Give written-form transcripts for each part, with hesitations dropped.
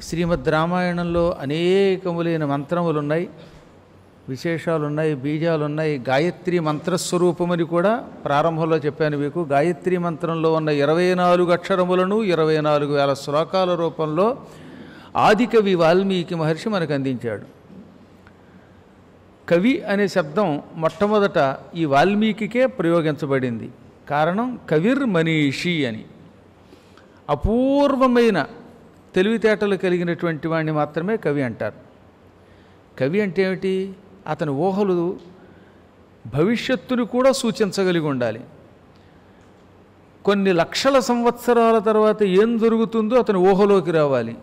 శ్రీమద్ రామాయణంలో అనేకములైన మంత్రములు ఉన్నాయి, విశేషాలు ఉన్నాయి, బీజాలు ఉన్నాయి. గాయత్రి మంత్రస్వరూపమని కూడా ప్రారంభంలో చెప్పాను మీకు. గాయత్రి మంత్రంలో ఉన్న 24 అక్షరములను 24,000 శ్లోకాల రూపంలో ఆదికవి వాల్మీకి మహర్షి మనకు అందించాడు. కవి అనే శబ్దం మొట్టమొదట ఈ వాల్మీకికే ప్రయోగించబడింది. కారణం కవిర్ మనీషి అని. అపూర్వమైన తెలివితేటలు కలిగినటువంటి వాడిని మాత్రమే కవి అంటారు. కవి అంటే ఏమిటి? అతని ఊహలు భవిష్యత్తును కూడా సూచించగలిగి ఉండాలి. కొన్ని లక్షల సంవత్సరాల తర్వాత ఏం జరుగుతుందో అతని ఊహలోకి రావాలి.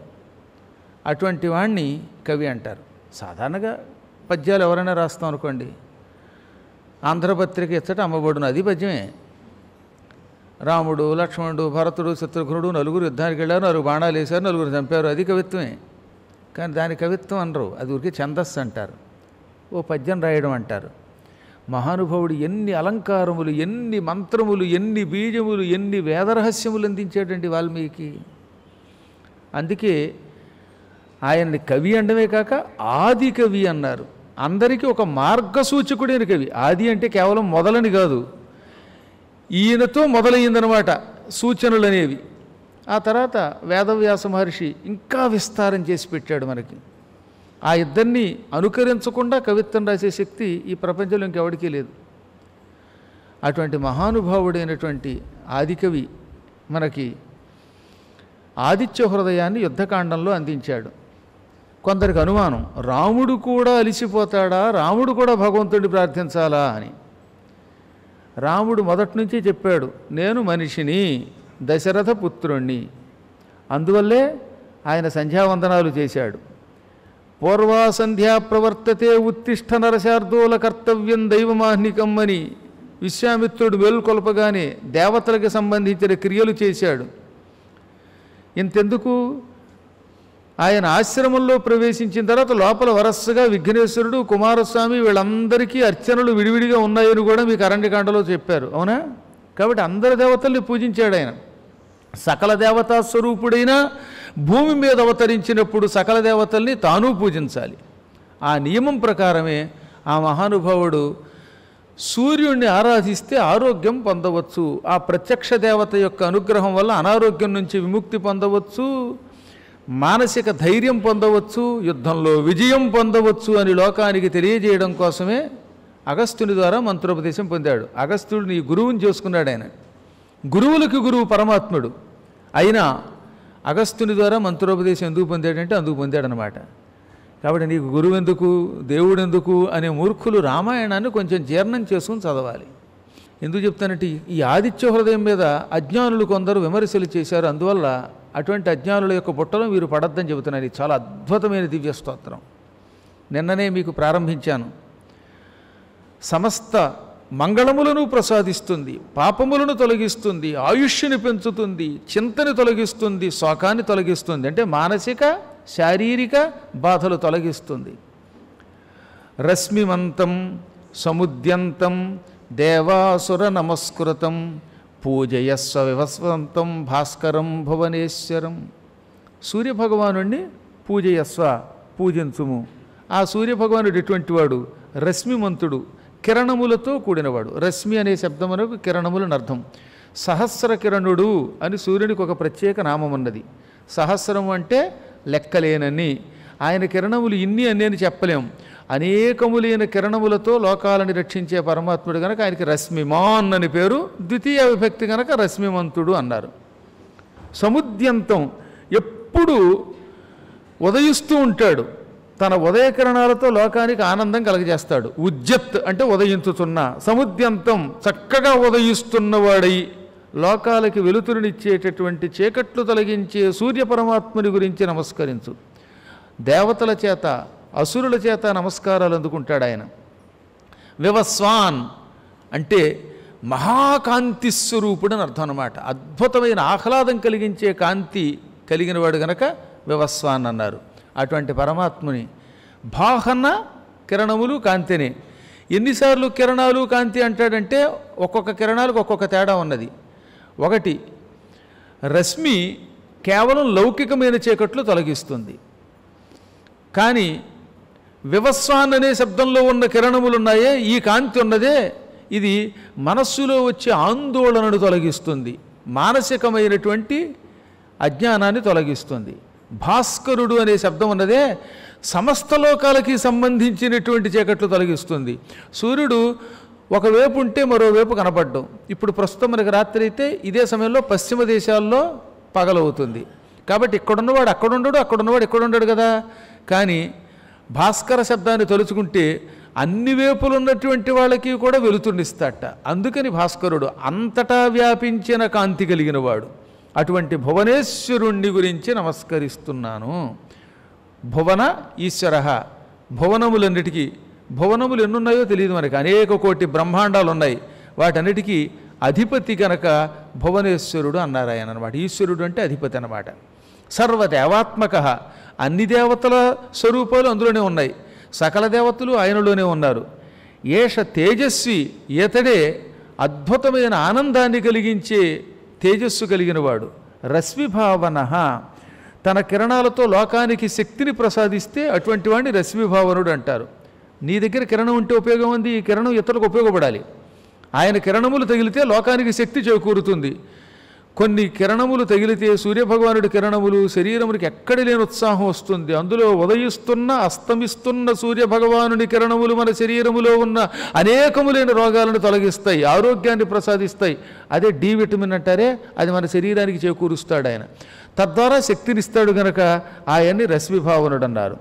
అటువంటి వాణ్ణి కవి అంటారు. సాధారణంగా పద్యాలు ఎవరైనా రాస్తాం అనుకోండి, ఆంధ్రపత్రిక ఇచ్చట అమ్మబడును, అది పద్యమే. రాముడు, లక్ష్మణుడు, భరతుడు, శత్రుఘ్నుడు నలుగురు యుద్ధానికి వెళ్ళారు, 4 బాణాలు వేశారు, 9 చంపారు, అది కవిత్వమే. కానీ దాని కవిత్వం అనరు, అది ఊరికి ఛందస్సు అంటారు, ఓ పద్యం రాయడం అంటారు. మహానుభావుడు ఎన్ని అలంకారములు, ఎన్ని మంత్రములు, ఎన్ని బీజములు, ఎన్ని వేదరహస్యములు అందించాడండి వాల్మీకి. అందుకే ఆయన్ని కవి అనడమే కాక ఆది కవి అన్నారు. అందరికీ ఒక మార్గసూచకుడైన కవి. ఆది అంటే కేవలం మొదలని కాదు, ఈయనతో మొదలయ్యిందనమాట సూచనలు అనేవి. ఆ తర్వాత వేదవ్యాస మహర్షి ఇంకా విస్తారం చేసి పెట్టాడు మనకి. ఆ ఇద్దరిని అనుకరించకుండా కవిత్వం రాసే శక్తి ఈ ప్రపంచంలో ఇంకెవడికి లేదు. అటువంటి మహానుభావుడైనటువంటి ఆదికవి మనకి ఆదిత్య హృదయాన్ని యుద్ధకాండంలో అందించాడు. కొందరికి అనుమానం, రాముడు కూడా అలిసిపోతాడా, రాముడు కూడా భగవంతుడిని ప్రార్థించాలా అని. రాముడు మొదటి నుంచి చెప్పాడు, నేను మనిషిని, దశరథ పుత్రుణ్ణి. అందువల్లే ఆయన సంధ్యావందనాలు చేశాడు. పూర్వాసంధ్యా ప్రవర్తతే ఉత్తిష్ట నరశార్దూల కర్తవ్యం దైవమాహ్నికం అని విశ్వామిత్రుడు మేల్కొల్పగానే దేవతలకు సంబంధించిన క్రియలు చేశాడు. ఇంతెందుకు, ఆయన ఆశ్రమంలో ప్రవేశించిన తర్వాత లోపల వరసగా విఘ్నేశ్వరుడు, కుమారస్వామి వీళ్ళందరికీ అర్చనలు విడివిడిగా ఉన్నాయని కూడా మీకు అరణ్యకాండలో చెప్పారు, అవునా? కాబట్టి అందరి దేవతల్ని పూజించాడు ఆయన. సకల దేవతా స్వరూపుడైన భూమి మీద అవతరించినప్పుడు సకల దేవతల్ని తాను పూజించాలి. ఆ నియమం ప్రకారమే ఆ మహానుభావుడు సూర్యుడిని ఆరాధిస్తే ఆరోగ్యం పొందవచ్చు, ఆ ప్రత్యక్ష దేవత యొక్క అనుగ్రహం వల్ల అనారోగ్యం నుంచి విముక్తి పొందవచ్చు, మానసిక ధైర్యం పొందవచ్చు, యుద్ధంలో విజయం పొందవచ్చు అని లోకానికి తెలియజేయడం కోసమే అగస్త్యుని ద్వారా మంత్రోపదేశం పొందాడు. అగస్త్యుడిని గురువుని చేసుకున్నాడు ఆయన. గురువులకు గురువు పరమాత్ముడు అయినా అగస్త్యుని ద్వారా మంత్రోపదేశం ఎందుకు పొందాడంటే అందుకు పొందాడనమాట. కాబట్టి నీకు గురువు ఎందుకు, దేవుడు ఎందుకు అనే మూర్ఖులు రామాయణాన్ని కొంచెం జీర్ణం చేసుకుని చదవాలి. ఎందుకు చెప్తానంటే ఈ ఆదిత్య హృదయం మీద అజ్ఞానులు కొందరు విమర్శలు చేశారు. అందువల్ల అటువంటి అజ్ఞానుల యొక్క బుట్టలో మీరు పడద్దని చెబుతున్నాను. ఇది చాలా అద్భుతమైన దివ్య స్తోత్రం. నిన్ననే మీకు ప్రారంభించాను. సమస్త మంగళములను ప్రసాదిస్తుంది, పాపములను తొలగిస్తుంది, ఆయుష్ని పెంచుతుంది, చింతని తొలగిస్తుంది, శోకాన్ని తొలగిస్తుంది. అంటే మానసిక శారీరక బాధలు తొలగిస్తుంది. రశ్మిమంతం సముద్యంతం దేవాసుర నమస్కృతం పూజయస్వ వివస్వంతం భాస్కరం భువనేశ్వరం. సూర్యభగవానుడిని పూజయస్వ, పూజించుము. ఆ సూర్యభగవానుడు ఎటువంటి వాడు? రశ్మిమంతుడు, కిరణములతో కూడినవాడు. రశ్మి అనే శబ్దమునకు కిరణములని అర్థం. సహస్ర కిరణుడు అని సూర్యునికి ఒక ప్రత్యేక నామం ఉన్నది. సహస్రం అంటే లెక్కలేనని. ఆయన కిరణములు ఇన్ని అన్ని అని చెప్పలేం. అనేకములైన కిరణములతో లోకాలని రక్షించే పరమాత్ముడు కనుక ఆయనకి రశ్మిమాన్ అని పేరు. ద్వితీయ విభక్తి కనుక రశ్మిమంతుడు అన్నారు. సముద్యంతం, ఎప్పుడు ఉదయిస్తూ ఉంటాడు. తన ఉదయకిరణాలతో లోకానికి ఆనందం కలగజేస్తాడు. ఉజ్జత్ అంటే ఉదయించుతున్న, సముద్యంతం చక్కగా ఉదయిస్తున్నవాడై లోకాలకి వెలుతురునిచ్చేటటువంటి చీకట్లు తొలగించే సూర్యపరమాత్ముని గురించి నమస్కరించు. దేవతల చేత అసురుల చేత నమస్కారాలు అందుకుంటాడు ఆయన. వివస్వాన్ అంటే మహాకాంతి స్వరూపుడు అని అర్థం అన్నమాట. అద్భుతమైన ఆహ్లాదం కలిగించే కాంతి కలిగినవాడు గనక వివస్వాన్ అన్నారు. అటువంటి పరమాత్ముని భాహన కిరణములు కాంతినే. ఎన్నిసార్లు కిరణాలు కాంతి అంటాడంటే ఒక్కొక్క కిరణాలకు ఒక్కొక్క తేడా ఉన్నది. ఒకటి, రశ్మి కేవలం లౌకికమైన చీకట్లు తొలగిస్తుంది. కానీ వివస్వాన్ అనే శబ్దంలో ఉన్న కిరణములు ఉన్నాయే, ఈ కాంతి ఉన్నదే, ఇది మనస్సులో వచ్చే ఆందోళనను తొలగిస్తుంది, మానసికమైనటువంటి అజ్ఞానాన్ని తొలగిస్తుంది. భాస్కరుడు అనే శబ్దం ఉన్నదే సమస్త లోకాలకి సంబంధించినటువంటి చీకట్లు తొలగిస్తుంది. సూర్యుడు ఒకవైపు ఉంటే మరోవైపు కనపడ్డం. ఇప్పుడు ప్రస్తుతం మనకి రాత్రి అయితే ఇదే సమయంలో పశ్చిమ దేశాల్లో పగలవుతుంది. కాబట్టి ఇక్కడున్నవాడు అక్కడ ఉండడు, అక్కడున్నవాడు ఇక్కడ ఉండడు కదా. కానీ భాస్కర శబ్దాన్ని తలుచుకుంటే అన్ని వైపులు ఉన్నటువంటి వాళ్ళకి కూడా వెలుతురునిస్తాట. అందుకని భాస్కరుడు అంతటా వ్యాపించిన కాంతి కలిగిన వాడు. అటువంటి భువనేశ్వరుణ్ణి గురించి నమస్కరిస్తున్నాను. భువన ఈశ్వర, భువనములన్నిటికీ, భువనములు ఎన్నున్నాయో తెలియదు మనకి, అనేక కోటి బ్రహ్మాండాలు ఉన్నాయి. వాటన్నిటికీ అధిపతి కనుక భువనేశ్వరుడు అన్నారు ఆయన అనమాట. ఈశ్వరుడు అంటే అధిపతి అన్నమాట. సర్వదేవాత్మక, అన్ని దేవతల స్వరూపాలు అందులోనే ఉన్నాయి, సకల దేవతలు ఆయనలోనే ఉన్నారు. ఏష తేజస్వి, ఈతడే అద్భుతమైన ఆనందాన్ని కలిగించే తేజస్సు కలిగినవాడు. రశ్మిభావన, తన కిరణాలతో లోకానికి శక్తిని ప్రసాదిస్తే అటువంటి వాడిని రశ్మిభావనుడు అంటారు. నీ దగ్గర కిరణం ఉంటే ఉపయోగం ఉంది, ఈ కిరణం ఇతరులకు ఉపయోగపడాలి. ఆయన కిరణములు తగిలితే లోకానికి శక్తి చేకూరుతుంది. కొన్ని కిరణములు తగిలితే సూర్యభగవానుడి కిరణములు శరీరమునికి ఎక్కడ లేని ఉత్సాహం వస్తుంది. అందులో ఉదయిస్తున్న అస్తమిస్తున్న సూర్యభగవానుడి కిరణములు మన శరీరములో ఉన్న అనేకములైన రోగాలను తొలగిస్తాయి, ఆరోగ్యాన్ని ప్రసాదిస్తాయి. అదే డి విటమిన్ అంటారే, అది మన శరీరానికి చేకూరుస్తాడు ఆయన. తద్వారా శక్తినిస్తాడు గనక ఆయన్ని రశ్మిభావనుడు అన్నారు.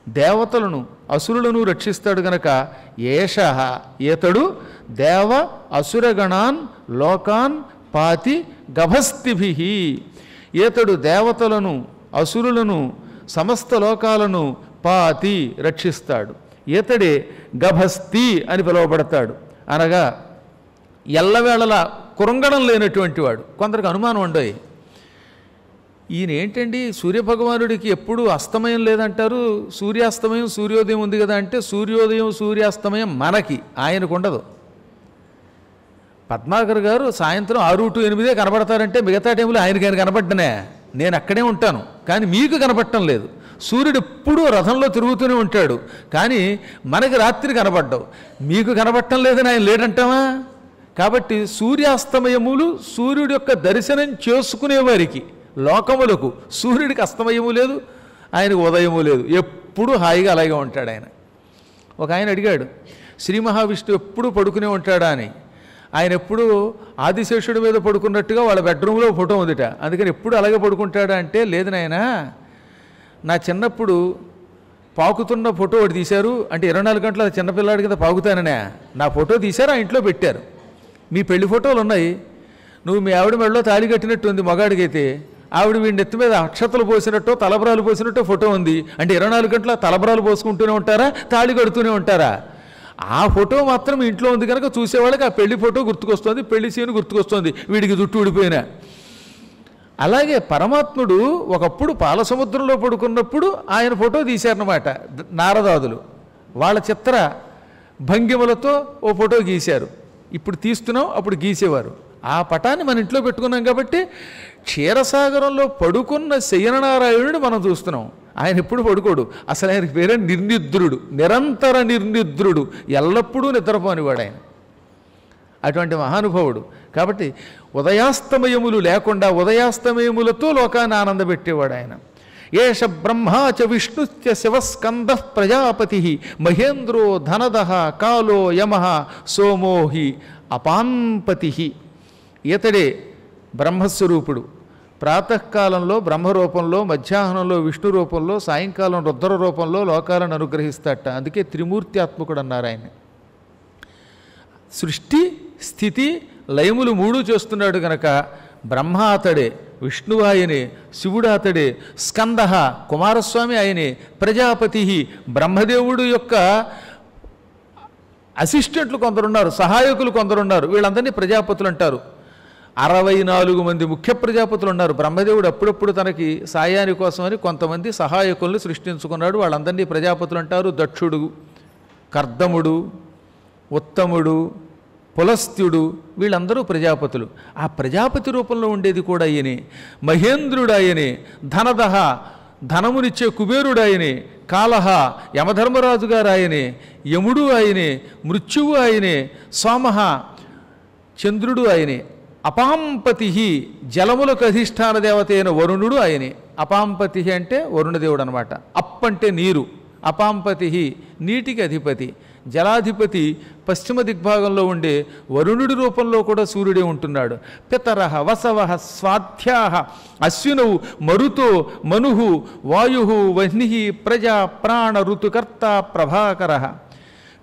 దేవతలను అసురులను రక్షిస్తాడు గనక ఏష, ఈతడు దేవ అసురగణాన్ లోకాన్ పాతి గభస్తిభి. ఈతడు దేవతలను అసురులను సమస్త లోకాలను పాతి రక్షిస్తాడు. ఈతడే గభస్తి అని పిలువబడతాడు. అనగా ఎల్లవేళలా కురంగడం లేనటువంటి వాడు. కొందరికి అనుమానం ఉండయి, ఈయన ఏంటండి సూర్యభగవానుడికి ఎప్పుడు అస్తమయం లేదంటారు, సూర్యాస్తమయం సూర్యోదయం ఉంది కదా అంటే, సూర్యోదయం సూర్యాస్తమయం మనకి, ఆయనకు ఉండదు. పద్మాకర్ గారు సాయంత్రం 6 to 8 కనబడతారంటే మిగతా టైంలో ఆయనకి కనపడ్డనే, నేను అక్కడే ఉంటాను, కానీ మీకు కనపడటం లేదు. సూర్యుడు ఎప్పుడూ రథంలో తిరుగుతూనే ఉంటాడు, కానీ మనకి రాత్రి కనపడ్డావు, మీకు కనపడటం లేదని ఆయన లేడంటావా? కాబట్టి సూర్యాస్తమయములు సూర్యుడి యొక్క దర్శనం చేసుకునేవారికి, లోకములకు సూర్యుడికి అస్తమయము లేదు, ఆయనకు ఉదయము లేదు, ఎప్పుడూ హాయిగా అలాగే ఉంటాడు ఆయన. ఒక ఆయన అడిగాడు, శ్రీ మహావిష్ణువు ఎప్పుడూ పడుకునే ఉంటాడా అని. ఆయన ఎప్పుడు ఆదిశేషుడి మీద పడుకున్నట్టుగా వాళ్ళ బెడ్రూమ్లో ఫోటో ఉందిట, అందుకని ఎప్పుడు అలాగే పడుకుంటాడా అంటే, లేదు నాయన, నా చిన్నప్పుడు పాకుతున్న ఫోటో ఒకటి తీశారు అంటే 24 గంటల చిన్నపిల్లాడి కింద పాకుతాననే, నా ఫోటో తీశారు, ఆ ఇంట్లో పెట్టారు. మీ పెళ్లి ఫోటోలు ఉన్నాయి, నువ్వు మీ ఆవిడ మెడలో తాళి కట్టినట్టు ఉంది, మగాడికైతే ఆవిడ వీడి నెత్తి మీద అక్షతలు పోసినట్టు తలబరాలు పోసినట్టు ఫోటో ఉంది, అంటే 24 గంటల తలబరాలు పోసుకుంటూనే ఉంటారా, తాళి కడుతూనే ఉంటారా? ఆ ఫోటో మాత్రం ఇంట్లో ఉంది కనుక చూసేవాళ్ళకి ఆ పెళ్లి ఫోటో గుర్తుకొస్తుంది, పెళ్లి సీను గుర్తుకొస్తుంది, వీడికి జుట్టు ఊడిపోయినా. అలాగే పరమాత్ముడు ఒకప్పుడు పాలసముద్రంలో పడుకున్నప్పుడు ఆయన ఫోటో తీశారన్నమాట నారదాదులు. వాళ్ళ చిత్ర భంగిమలతో ఓ ఫోటో గీశారు, ఇప్పుడు తీస్తున్నాం, అప్పుడు గీసేవారు. ఆ పటాన్ని మన ఇంట్లో పెట్టుకున్నాం కాబట్టి క్షీరసాగరంలో పడుకున్న శయననారాయణుడు మనం చూస్తున్నాం. ఆయన ఎప్పుడు పడుకోడు, అసలు ఆయనకి పేరే నిర్నిద్రుడు, నిరంతర నిర్నిద్రుడు, ఎల్లప్పుడూ నిద్రపోనివాడు ఆయన, అటువంటి మహానుభావుడు. కాబట్టి ఉదయాస్తమయములు లేకుండా ఉదయాస్తమయములతో లోకాన్ని ఆనందపెట్టేవాడు ఆయన. ఏష బ్రహ్మా చ విష్ణుశ్చ శివస్కంద ప్రజాపతి మహేంద్రో ధనద కాలో యమ సోమోహి అపాన్పతి. ఈతడే బ్రహ్మస్వరూపుడు. ప్రాతకాలంలో బ్రహ్మరూపంలో, మధ్యాహ్నంలో విష్ణు రూపంలో, సాయంకాలం రుద్ర రూపంలో లోకాలను అనుగ్రహిస్తాట. అందుకే త్రిమూర్త్యాత్మకుడు అన్నారు ఆయన. సృష్టి స్థితి లయములు 3 చేస్తున్నాడు కనుక బ్రహ్మ అతడే, విష్ణువు ఆయనే, శివుడు అతడే, స్కంద కుమారస్వామి ఆయనే, ప్రజాపతి బ్రహ్మదేవుడు యొక్క అసిస్టెంట్లు కొందరున్నారు, సహాయకులు కొందరున్నారు, వీళ్ళందరినీ ప్రజాపతులు అంటారు. 64 మంది ముఖ్య ప్రజాపతులు ఉన్నారు. బ్రహ్మదేవుడు అప్పుడప్పుడు తనకి సాయాని కోసమని కొంతమంది సహాయకుల్ని సృష్టించుకున్నాడు, వాళ్ళందరినీ ప్రజాపతులు అంటారు. దక్షుడు, కర్దముడు, ఉత్తముడు, పులస్త్యుడు, వీళ్ళందరూ ప్రజాపతులు. ఆ ప్రజాపతి రూపంలో ఉండేది కూడా ఆయనే. మహేంద్రుడు ఆయనే. ధనదహ, ధనమునిచ్చే కుబేరుడు ఆయనే. కాలహ, యమధర్మరాజు గారు ఆయనే. యముడు ఆయనే. మృత్యువు ఆయనే. సోమహ, చంద్రుడు ఆయనే. అపాంపతి, జలములకు అధిష్టాన దేవత అయిన వరుణుడు ఆయనే. అపాంపతి అంటే వరుణదేవుడు అనమాట. అప్ అంటే నీరు, అపాంపతి నీటికి అధిపతి. జలాధిపతి పశ్చిమ దిగ్భాగంలో ఉండే వరుణుడి రూపంలో కూడా సూర్యుడే ఉంటున్నాడు. పితరః వసవః స్వాధ్యాః అశ్వినౌ మరుతో మనుః వాయుః వహ్నిః ప్రజా ప్రాణ ఋతుకర్త ప్రభాకరః.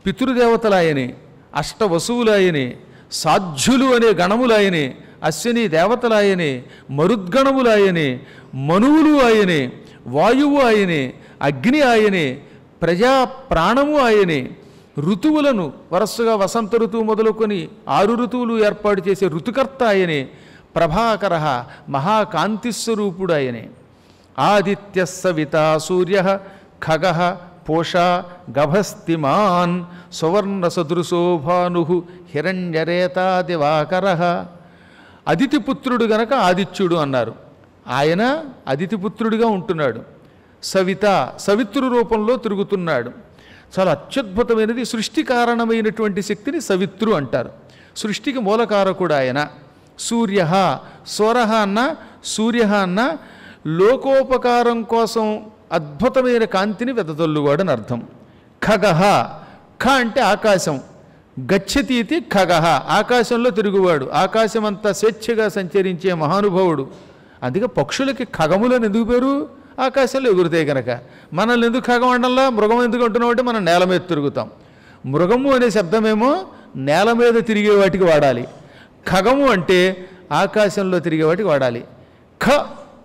పితృదేవతలాయనే, అష్టవసువులాయనే, సాధ్యులు అనే గణములాయనే, అశ్విని దేవతలాయనే, మరుద్గణములాయనే, మనువులు ఆయనే, వాయువు ఆయనే, అగ్ని ఆయనే, ప్రజా ప్రాణము ఆయనే. ఋతువులను వరస్సుగా వసంత ఋతువు మొదలుకొని 6 ఋతువులు ఏర్పాటు చేసే ఋతుకర్త ఆయనే. ప్రభాకర, మహాకాంతిస్వరూపుడు ఆయనే. ఆదిత్య సవితా సూర్య ఖగ పోషా గభస్తిమాన్ సువర్ణ సదృశో భాను హిరణ్యరేతా దివాకర. అదితిపుత్రుడు గనక ఆదిత్యుడు అన్నారు. ఆయన అదితిపుత్రుడిగా ఉంటున్నాడు. సవిత, సవితృ రూపంలో తిరుగుతున్నాడు. చాలా అత్యద్భుతమైనది. సృష్టి కారణమైనటువంటి శక్తిని సవితృ అంటారు. సృష్టికి మూలకారకుడు ఆయన. సూర్య, సోరహ అన్న సూర్య అన్న లోకోపకారం కోసం అద్భుతమైన కాంతిని వెదజల్లువాడని అర్థం. ఖగహ, ఖ అంటే ఆకాశం. గచ్చతీతి ఖగహ, ఆకాశంలో తిరుగువాడు. ఆకాశం అంతా స్వేచ్ఛగా సంచరించే మహానుభావుడు. అందుకే పక్షులకి ఖగములని ఎందుకు పేరు? ఆకాశంలో ఎగురుతాయి కనుక. మనల్ని ఎందుకు ఖగం అండంలా, మృగం ఎందుకు అంటున్నాం అంటే మనం నేల మీద తిరుగుతాం. మృగము అనే శబ్దమేమో నేల మీద తిరిగే వాటికి వాడాలి. ఖగము అంటే ఆకాశంలో తిరిగే వాటికి వాడాలి. ఖ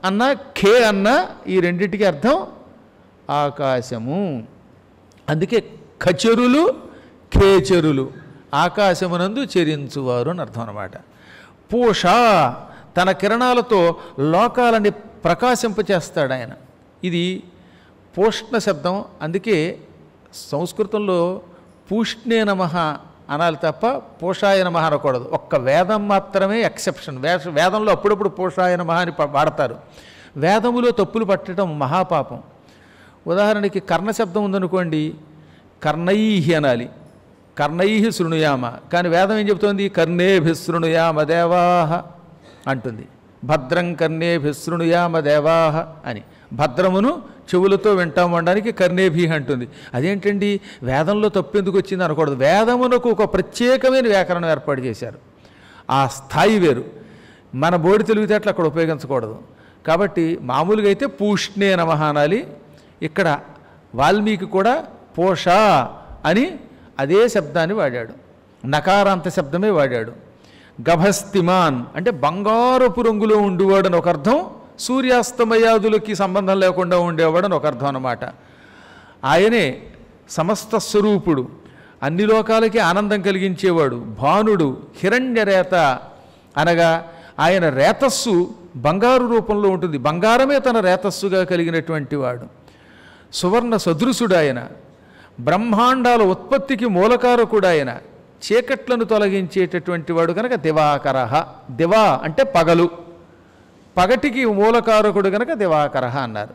అన్న ఖే అన్న ఈ రెండింటికి అర్థం ఆకాశము. అందుకే ఖచెరులు ఖేచెరులు, ఆకాశమునందు చెరించువారు అని అర్థం అన్నమాట. పూష, తన కిరణాలతో లోకాలని ప్రకాశింపచేస్తాడు ఆయన. ఇది పూష్ణ శబ్దం. అందుకే సంస్కృతంలో పూష్ణే నమః అనాలి తప్ప పూషాయ నమః అనకూడదు. ఒక్క వేదం మాత్రమే ఎక్సెప్షన్. వేదంలో అప్పుడప్పుడు పూషాయ నమః అని వాడతారు. వేదములో తప్పులు పట్టడం మహాపాపం. ఉదాహరణకి కర్ణ శబ్దం ఉందనుకోండి, కర్ణైహి అనాలి. కర్ణైహి శృణుయామ. కానీ వేదం ఏం చెబుతోంది? కర్ణేభి శృణుయామ దేవాహ అంటుంది. భద్రం కర్ణేభి శృణుయామ దేవాహ అని. భద్రమును చెవులతో వింటాము అనడానికి కర్ణేభి అంటుంది. అదేంటండి వేదంలో తప్పెందుకు వచ్చింది అనకూడదు. వేదమునకు ఒక ప్రత్యేకమైన వ్యాకరణం ఏర్పాటు చేశారు. ఆ స్థాయి వేరు. మన బోడి తెలివితేటలు అక్కడ ఉపయోగించకూడదు. కాబట్టి మామూలుగా అయితే పూష్ణే నమః అనాలి. ఇక్కడ వాల్మీకి కూడా పోష అని అదే శబ్దాన్ని వాడాడు. నకారాంత శబ్దమే వాడాడు. గభస్తిమాన్ అంటే బంగారపు రంగులో ఉండేవాడని ఒక అర్థం. సూర్యాస్తమయాదులకి సంబంధం లేకుండా ఉండేవాడని ఒక అర్థం అన్నమాట. ఆయనే సమస్త స్వరూపుడు, అన్ని లోకాలకి ఆనందం కలిగించేవాడు. భానుడు, హిరణ్యరేత అనగా ఆయన రేతస్సు బంగారు రూపంలో ఉంటుంది. బంగారమే తన రేతస్సుగా కలిగినటువంటి వాడు. సువర్ణ సదృశుడు ఆయన. బ్రహ్మాండాల ఉత్పత్తికి మూలకారకుడు ఆయన. చీకట్లను తొలగించేటటువంటి వాడు కనుక దివాకరః. దివా అంటే పగలు, పగటికి మూలకారకుడు కనుక దివాకరః అన్నారు.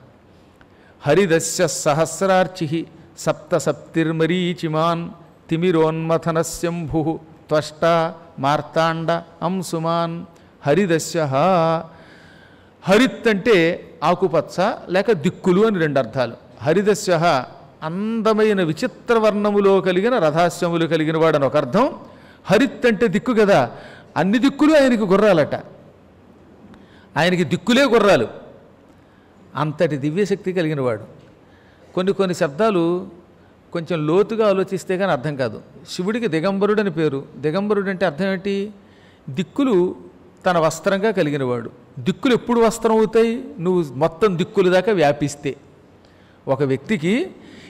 హరిదస్య సహస్రార్చి సప్త సప్తిర్మరీచిమాన్ తిమిరోన్మథనశంభు త్వష్ట మార్తాండ అంశుమాన్. హరిదస్య, హరిత్ అంటే ఆకుపచ్చ లేక దిక్కులు అని 2 అర్థాలు. హరిదస్య అందమైన విచిత్ర వర్ణములో కలిగిన రథాశ్వములు కలిగిన వాడని ఒక అర్థం. హరిత్ అంటే దిక్కు కదా. అన్ని దిక్కులు ఆయనకి గుర్రాలట. ఆయనకి దిక్కులే గుర్రాలు. అంతటి దివ్యశక్తి కలిగిన వాడు. కొన్ని శబ్దాలు కొంచెం లోతుగా ఆలోచిస్తే కానీ అర్థం కాదు. శివుడికి దిగంబరుడు అని పేరు. దిగంబరుడు అంటే అర్థం ఏంటి? దిక్కులు తన వస్త్రంగా కలిగినవాడు. దిక్కులు ఎప్పుడు వస్త్రం అవుతాయి? నువ్వు మొత్తం దిక్కుల దాకా వ్యాపిస్తే. ఒక వ్యక్తికి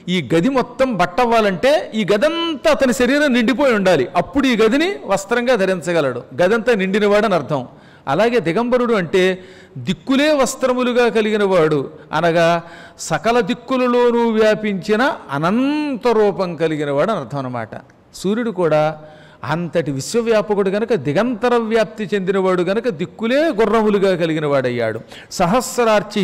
ఈ గది మొత్తం బట్టవ్వాలంటే ఈ గదంతా అతని శరీరం నిండిపోయి ఉండాలి. అప్పుడు ఈ గదిని వస్త్రంగా ధరించగలడు. గదంతా నిండినవాడని అర్థం. అలాగే దిగంబరుడు అంటే దిక్కులే వస్త్రములుగా కలిగిన వాడు అనగా సకల దిక్కులలోనూ వ్యాపించిన అనంత రూపం కలిగిన వాడు అని అర్థం అన్నమాట. సూర్యుడు కూడా అంతటి విశ్వవ్యాపకుడు గనక దిగంతర వ్యాప్తి చెందినవాడు గనక దిక్కులే గుర్రములుగా కలిగిన వాడయ్యాడు. సహస్రార్చి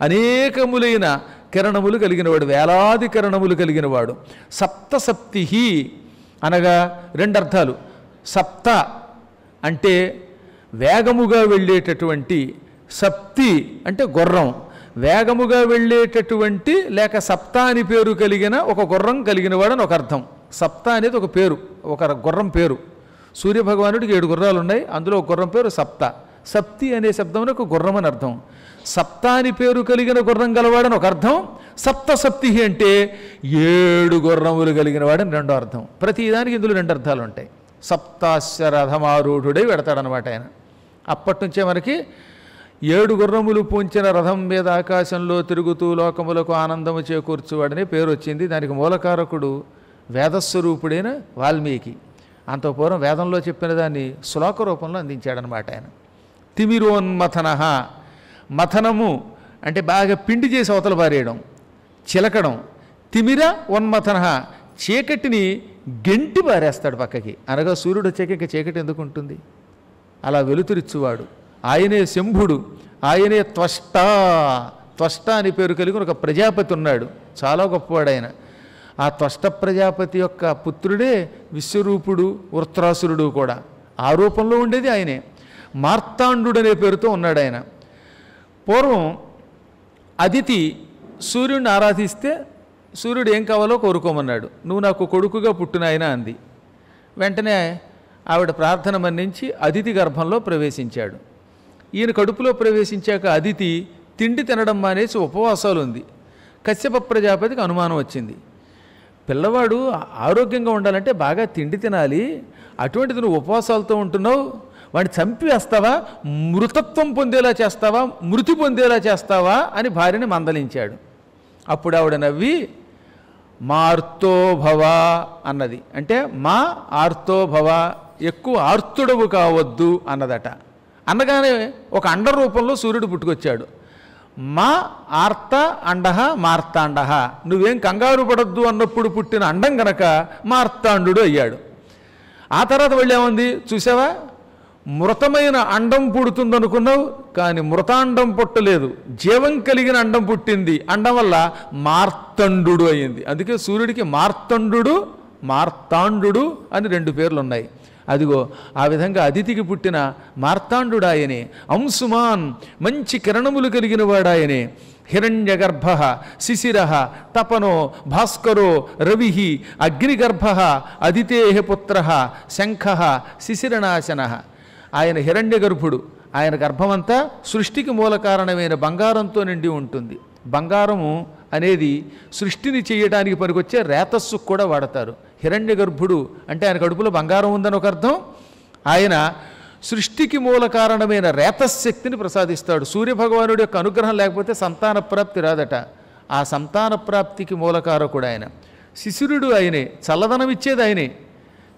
అనేకములైన కిరణములు కలిగినవాడు, వేలాది కిరణములు కలిగినవాడు. సప్తసప్తి అనగా రెండు అర్థాలు. సప్త అంటే వేగముగా వెళ్ళేటటువంటి, సప్తి అంటే గుర్రం, వేగముగా వెళ్ళేటటువంటి లేక సప్త అని పేరు కలిగిన ఒక గుర్రం కలిగినవాడు అని ఒక అర్థం. సప్త అనేది ఒక పేరు, ఒక గుర్రం పేరు. సూర్యభగవానుడికి 7 గుర్రాలు ఉన్నాయి, అందులో ఒక గుర్రం పేరు సప్త. సప్తి అనే శబ్దంలో ఒక గుర్రం అని అర్థం. సప్త అని పేరు కలిగిన గుర్రం గలవాడని ఒక అర్థం. సప్తసప్తి అంటే 7 గుర్రములు కలిగిన వాడని రెండో అర్థం. ప్రతిదానికి ఇందులో 2 అర్థాలు ఉంటాయి. సప్తాశ్వరథమారూఢుడై పెడతాడనమాట ఆయన. అప్పటి నుంచే మనకి 7 గుర్రములు పూంచిన రథం మీద ఆకాశంలో తిరుగుతూ లోకములకు ఆనందము చేకూర్చువాడనే పేరు వచ్చింది. దానికి మూలకారకుడు వేదస్వరూపుడైన వాల్మీకి. అంత పూర్వం వేదంలో చెప్పిన దాన్ని శ్లోక రూపంలో అందించాడనమాట ఆయన. తిమిరోన్మథన, మథనము అంటే బాగా పిండి చేసి అవతల పారేయడం, చిలకడం. తిమిర ఉన్మథన, చీకటిని గెంటి పారేస్తాడు పక్కకి. అనగా సూర్యుడు వచ్చాక ఇక చీకటి ఎందుకు ఉంటుంది? అలా వెలుతురిచ్చువాడు ఆయనే. శంభుడు ఆయనే. త్వష్ట, త్వష్ట అని పేరు కలిగిన ఒక ప్రజాపతి ఉన్నాడు, చాలా గొప్పవాడు ఆయన. ఆ త్వష్ట ప్రజాపతి యొక్క పుత్రుడే విశ్వరూపుడు, వృత్రాసురుడు కూడా. ఆ రూపంలో ఉండేది ఆయనే. మార్తాండు అనే పేరుతో ఉన్నాడు ఆయన. పూర్వం అదితి సూర్యుడిని ఆరాధిస్తే సూర్యుడు ఏం కావాలో కోరుకోమన్నాడు. నువ్వు నాకు కొడుకుగా పుట్టినాయన అంది. వెంటనే ఆవిడ ప్రార్థన మన్నించి అదితి గర్భంలో ప్రవేశించాడు. ఈయన కడుపులో ప్రవేశించాక అదితి తిండి తినడం మానేసి ఉపవాసాలు ఉంది. కశ్యప ప్రజాపతికి అనుమానం వచ్చింది. పిల్లవాడు ఆరోగ్యంగా ఉండాలంటే బాగా తిండి తినాలి, అటువంటిది నువ్వు ఉపవాసాలతో ఉంటున్నావు, వాడిని చంపేస్తావా, మృతత్వం పొందేలా చేస్తావా, మృతి పొందేలా చేస్తావా అని భార్యని మందలించాడు. అప్పుడు ఆవిడ నవ్వి మార్తోభవ అన్నది. అంటే మా ఆర్తోభవ, ఎక్కువ ఆర్తుడవు కావద్దు అన్నదట. అనగానే ఒక అండ రూపంలో సూర్యుడు పుట్టుకొచ్చాడు. మా ఆర్త అండహ మార్తాండహ, నువ్వేం కంగారు పడద్దు అన్నప్పుడు పుట్టిన అండం గనక మార్తాండు అయ్యాడు. ఆ తర్వాత వెళ్ళేముంది చూసావా, మృతమైన అండం పుడుతుందనుకున్నావు, కానీ మృతాండం పుట్టలేదు, జీవం కలిగిన అండం పుట్టింది. అండం వల్ల మార్తండు అయ్యింది. అందుకే సూర్యుడికి మార్తండు, మార్తాండు అని 2 పేర్లు ఉన్నాయి. అదిగో ఆ విధంగా అదితికి పుట్టిన మార్తాండు ఆయనే. అంశుమాన్, మంచి కిరణములు కలిగిన వాడాయనే. హిరణ్యగర్భ శిశిర తపనో భాస్కరో రవి అగ్నిగర్భ అదితే పుత్ర శంఖ శిశిరనాశన. ఆయన హిరణ్యగర్భుడు. ఆయన గర్భమంతా సృష్టికి మూల కారణమైన బంగారంతో నిండి ఉంటుంది. బంగారము అనేది సృష్టిని చేయడానికి పనికొచ్చే రేతస్సుకు కూడా వాడతారు. హిరణ్యగర్భుడు అంటే ఆయన కడుపులో బంగారం ఉందని ఒక అర్థం. ఆయన సృష్టికి మూల కారణమైన రేతశక్తిని ప్రసాదిస్తాడు. సూర్యభగవానుడి యొక్క అనుగ్రహం లేకపోతే సంతాన ప్రాప్తి రాదట. ఆ సంతాన ప్రాప్తికి మూలకారకుడు ఆయన. శిశిరుడు ఆయనే, చల్లదనం ఇచ్చేది ఆయనే.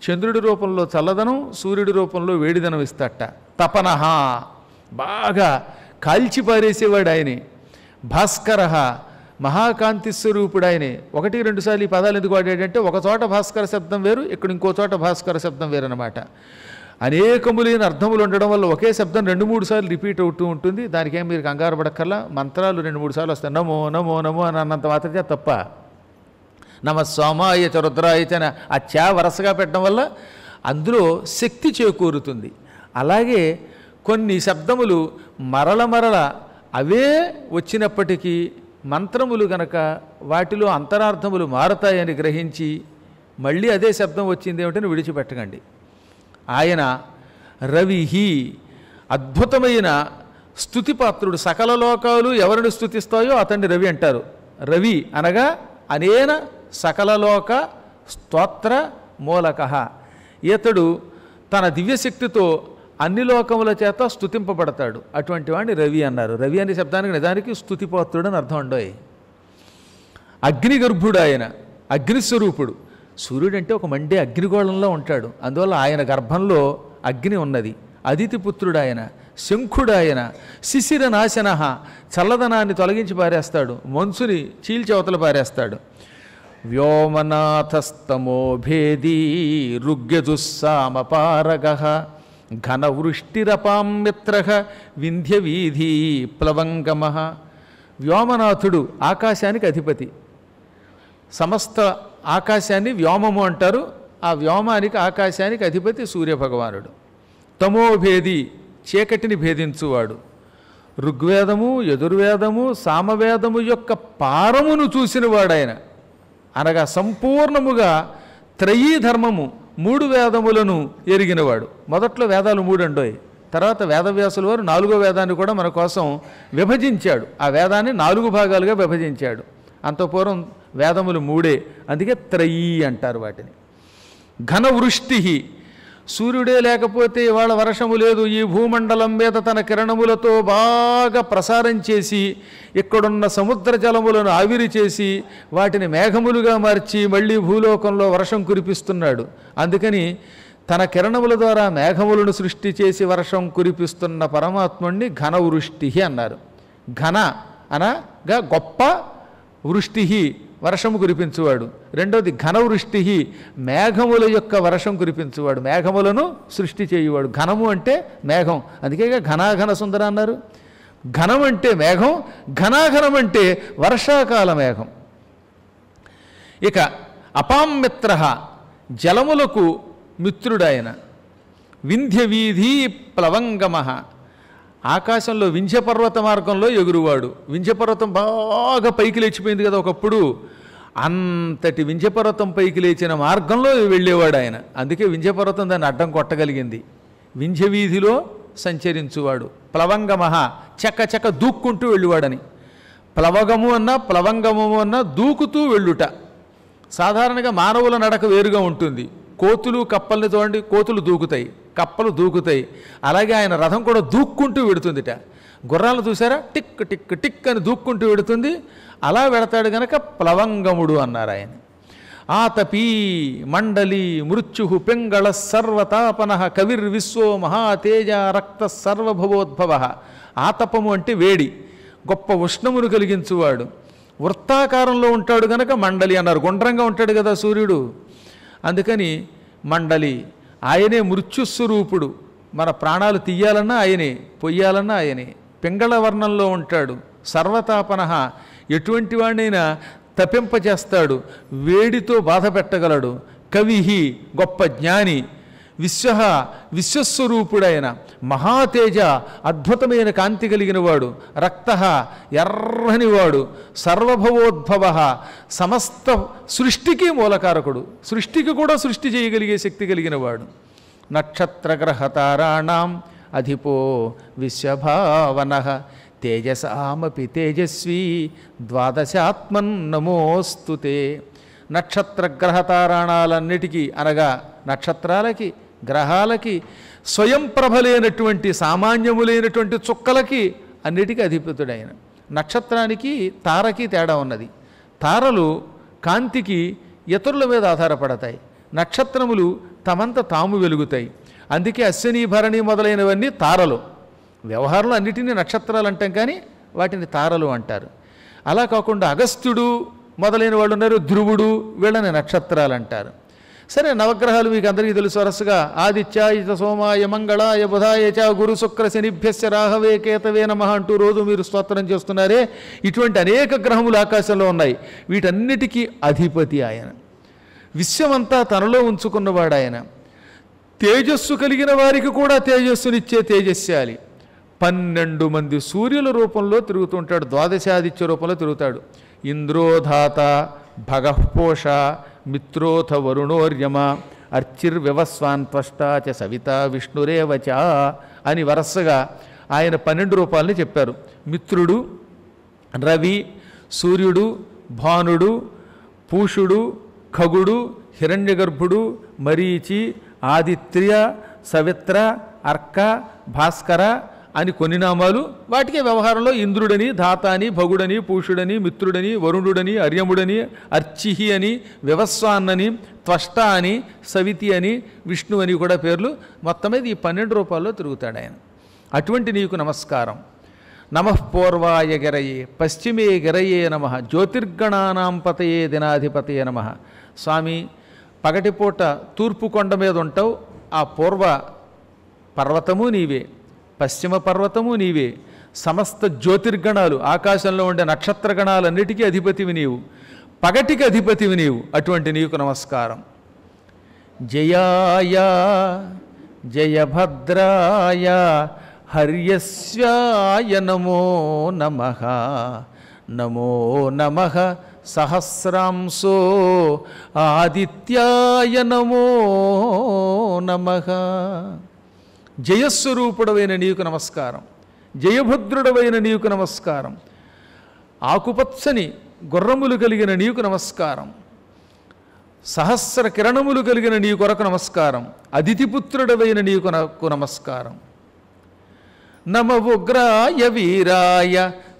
చంద్రుడి రూపంలో చల్లదనం, సూర్యుడి రూపంలో వేడిదనం ఇస్తాట. తపనహ, బాగా కాల్చిపారేసేవాడు ఆయనే. భాస్కర, మహాకాంతి స్వరూపుడు ఆయనే. 1-2 సార్లు ఈ పదాలు ఎందుకు వాడాడంటే, ఒక చోట భాస్కర శబ్దం వేరు, ఇక్కడ ఇంకో చోట భాస్కర శబ్దం వేరు అనమాట. అనేకములైన అర్థములు ఉండడం వల్ల ఒకే శబ్దం 2-3 సార్లు రిపీట్ అవుతూ ఉంటుంది. దానికేం మీరు కంగారు పడక్కర్లా. మంత్రాలు 2-3 సార్లు వస్తాయి. నమో నమో నమో అని అన్నంత మాత్రమే తప్ప నమ సోమాయ చ రుద్రాయ చ ఆ చా వరసగా పెట్టడం వల్ల అందులో శక్తి చేకూరుతుంది. అలాగే కొన్ని శబ్దములు మరల అవే వచ్చినప్పటికీ మంత్రములు గనక వాటిలో అంతరార్థములు మారతాయని గ్రహించి మళ్ళీ అదే శబ్దం వచ్చింది ఏమిటని విడిచిపెట్టకండి. ఆయన రవిహి, అద్భుతమైన స్తుతిపాత్రుడు. సకల లోకాలు ఎవరిని స్తుతిస్తాయో అతన్ని రవి అంటారు. రవి అనగా అనేన సకలలోక స్తోత్ర మూలక. ఈతడు తన దివ్యశక్తితో అన్ని లోకముల చేత స్తుతింపబడతాడు. అటువంటి వాడిని రవి అన్నారు. రవి అనే శబ్దానికి నిజానికి స్తుతిపాత్రుడు అని అర్థం ఉండోయ్. అగ్నిగర్భుడు ఆయన, అగ్నిస్వరూపుడు. సూర్యుడు అంటే ఒక మండే అగ్నిగోళంలో ఉంటాడు. అందువల్ల ఆయన గర్భంలో అగ్ని ఉన్నది. అదితిపుత్రుడు ఆయన, శంఖుడు ఆయన. శిశిర నాశన, చల్లదనాన్ని తొలగించి పారేస్తాడు, మంచుని చీల్చి అవతల పారేస్తాడు. వ్యోమనాథస్తమోభేదీ ఋగ్యజుస్సామపారగః ఘనవృష్టిరపాం మిత్రః వింధ్యవీధీ ప్లవంగమః. వ్యోమనాథుడు ఆకాశానికి అధిపతి. సమస్త ఆకాశాన్ని వ్యోమము అంటారు. ఆ వ్యోమానికి ఆకాశానికి అధిపతి సూర్యభగవానుడు. తమోభేది చీకటిని భేదించువాడు. ఋగ్వేదము, యజుర్వేదము, సామవేదము యొక్క పారమును చూసినవాడు ఆయన. అనగా సంపూర్ణముగా త్రయీ ధర్మము 3 వేదములను ఎరిగినవాడు. మొదట్లో వేదాలు 3 అండోయ్. తర్వాత వేదవ్యాసుల వారు 4వ వేదాన్ని కూడా మన కోసం విభజించాడు. ఆ వేదాన్ని 4 భాగాలుగా విభజించాడు. అంతపూర్వం వేదములు 3. అందుకే త్రయీ అంటారు వాటిని. ఘనవృష్టి, సూర్యుడే లేకపోతే ఇవాళ వర్షము లేదు. ఈ భూమండలం మీద తన కిరణములతో బాగా ప్రసారం చేసి ఇక్కడున్న సముద్ర జలములను ఆవిరి చేసి వాటిని మేఘములుగా మార్చి మళ్ళీ భూలోకంలో వర్షం కురిపిస్తున్నాడు. అందుకని తన కిరణముల ద్వారా మేఘములను సృష్టి చేసి వర్షం కురిపిస్తున్న పరమాత్ముణ్ణి ఘనవృష్టి అన్నారు. ఘన అనగా గొప్ప, వృష్టి వర్షము కురిపించువాడు. రెండోది ఘనవృష్టి, మేఘముల యొక్క వర్షం కురిపించువాడు, మేఘములను సృష్టి చేయువాడు. ఘనము అంటే మేఘం, అందుకే ఘనాఘన సుందర అన్నారు. ఘనం అంటే మేఘం, ఘనాఘనం అంటే వర్షాకాల మేఘం. ఇక అపాం మిత్ర, జలములకు మిత్రుడాయన. వింధ్యవీధి ప్లవంగమ, ఆకాశంలో వింధ్యపర్వత మార్గంలో ఎగురువాడు. వింధ్యపర్వతం బాగా పైకి లేచిపోయింది కదా ఒకప్పుడు, అంతటి వింధ్యపర్వతం పైకి లేచిన మార్గంలో వెళ్ళేవాడు ఆయన. అందుకే వింధ్యపర్వతం దాన్ని అడ్డం కొట్టగలిగింది. వింధ్యవీధిలో సంచరించువాడు. ప్లవంగమహ, చక్క దూక్కుంటూ వెళ్ళేవాడని. ప్లవగము అన్నా ప్లవంగము అన్నా దూకుతూ వెళ్ళుట. సాధారణంగా మానవుల నడక వేరుగా ఉంటుంది. కోతులు కప్పల్ని చూడండి, కోతులు దూకుతాయి, కప్పలు దూకుతాయి. అలాగే ఆయన రథం కూడా దూక్కుంటూ వెడుతుందిట. గుర్రాలను చూసారా, టిక్ టిక్ టిక్ అని దూక్కుంటూ వెడుతుంది. అలా వెడతాడు గనక ప్లవంగముడు అన్నారు ఆయన. ఆతపీ మండలి మృత్యు పింగళ సర్వతాపన కవిర్విశ్వో మహాతేజ రక్త సర్వభవోద్భవ. ఆతపము అంటే వేడి, గొప్ప ఉష్ణమును కలిగించువాడు. వృత్తాకారంలో ఉంటాడు గనక మండలి అన్నారు. గుండ్రంగా ఉంటాడు కదా సూర్యుడు, అందుకని మండలి. ఆయనే మృత్యుస్వరూపుడు. మన ప్రాణాలు తీయాలన్నా ఆయనే, పొయ్యాలన్నా ఆయనే. పింగళ వర్ణంలో ఉంటాడు. సర్వతాపన, ఎటువంటి వాడినైనా తపింపచేస్తాడు, వేడితో బాధ పెట్టగలడు. కవిహి, గొప్ప జ్ఞాని. విశ్వస్వరూపుడైన మహాతేజ, అద్భుతమైన కాంతి కలిగిన వాడు. రక్త, ఎర్రనివాడు. సర్వభవోద్భవ, సమస్త సృష్టికి మూలకారకుడు. సృష్టికి కూడా సృష్టి చేయగలిగే శక్తి కలిగిన వాడు. నక్షత్రగ్రహతారాణం అధిపో విశ్వభావన తేజసామపి తేజస్వీ ద్వాదశాత్మన్ నమోస్తుతే. నక్షత్రగ్రహతారాణాలన్నిటికీ అనగా నక్షత్రాలకి, గ్రహాలకి, స్వయం ప్రభలేనటువంటి సామాన్యములైనటువంటి చుక్కలకి అన్నిటికీ అధిపతుడైన. నక్షత్రానికి తారకి తేడా ఉన్నది. తారలు కాంతికి ఇతరుల మీద ఆధారపడతాయి, నక్షత్రములు తమంత తాము వెలుగుతాయి. అందుకే అశ్విని, భరణి మొదలైనవన్నీ తారలు. వ్యవహారంలో అన్నిటినీ నక్షత్రాలు అంటాం, కానీ వాటిని తారలు అంటారు. అలా కాకుండా అగస్త్యుడు మొదలైన వాళ్ళు ఉన్నారు, ధ్రువుడు, వీళ్ళని నక్షత్రాలు అంటారు. సరే, నవగ్రహాలు మీకు అందరికీ తెలుసు వరుసగా. ఆదిత్యాయ సోమాయ మంగళాయ బుధాయ చ గురు శుక్ర శనిభ్యస్య రాహవే కేతవే నమః అంటూ రోజు మీరు స్తోత్రం చేస్తున్నారే. ఇటువంటి అనేక గ్రహములు ఆకాశంలో ఉన్నాయి. వీటన్నిటికీ అధిపతి ఆయన. విశ్వమంతా తనలో ఉంచుకున్నవాడు ఆయన. తేజస్సు కలిగిన వారికి కూడా తేజస్సునిచ్చే తేజస్శాలి. 12 మంది సూర్యుల రూపంలో తిరుగుతుంటాడు, ద్వాదశాదిత్య రూపంలో తిరుగుతాడు. ఇంద్రోధాత భగఃపోష మిత్రోథ వరుణోర్యమ అర్చిర్వ్యవస్వాన్ త్వష్టా చ సవిత విష్ణురేవచ అని వరసగా ఆయన 12 రూపాలని చెప్పారు. మిత్రుడు, రవి, సూర్యుడు, భానుడు, పూషుడు, ఖగుడు, హిరణ్యగర్భుడు, మరీచి, ఆదిత్య, సవిత్ర, అర్క, భాస్కర అని కొన్ని నామాలు. వాటికే వ్యవహారంలో ఇంద్రుడని, ధాతాని, భగుడని, పూషుడని, మిత్రుడని, వరుణుడని, అర్యముడని, అర్చిహి అని, వ్యవస్వాన్నని, త్వష్ట అని, సవితి అని, విష్ణు అని కూడా పేర్లు. మొత్తం మీద ఈ 12 రూపాల్లో తిరుగుతాడు ఆయన. అటువంటి నీకు నమస్కారం. నమః పూర్వాయ గిరయే పశ్చిమే గిరయే నమః జ్యోతిర్గణానాం పతయే దినాధిపతయే నమః. స్వామి, పగటిపూట తూర్పు కొండ మీద ఉంటావు, ఆ పూర్వ పర్వతము నీవే, పశ్చిమ పర్వతము నీవే, సమస్త జ్యోతిర్గణాలు ఆకాశంలో ఉండే నక్షత్రగణాలన్నిటికీ అధిపతివి నీవు, పగటికి అధిపతివి నీవు, అటువంటి నీకు నమస్కారం. జయాయ జయభద్రాయ హర్యస్యాయ నమో నమః. నమో నమః సహస్రాంశో ఆదిత్యాయ నమో నమః. జయస్వరూపుడవైన నీకు నమస్కారం, జయభద్రుడవైన నీకు నమస్కారం, ఆకుపచ్చని గుర్రములు కలిగిన నీకు నమస్కారం, సహస్ర కిరణములు కలిగిన నీ కొరకు నమస్కారం, అదితిపుత్రుడవైన నీకు నమస్కారం. నమ ఉగ్రాయ వీరాయ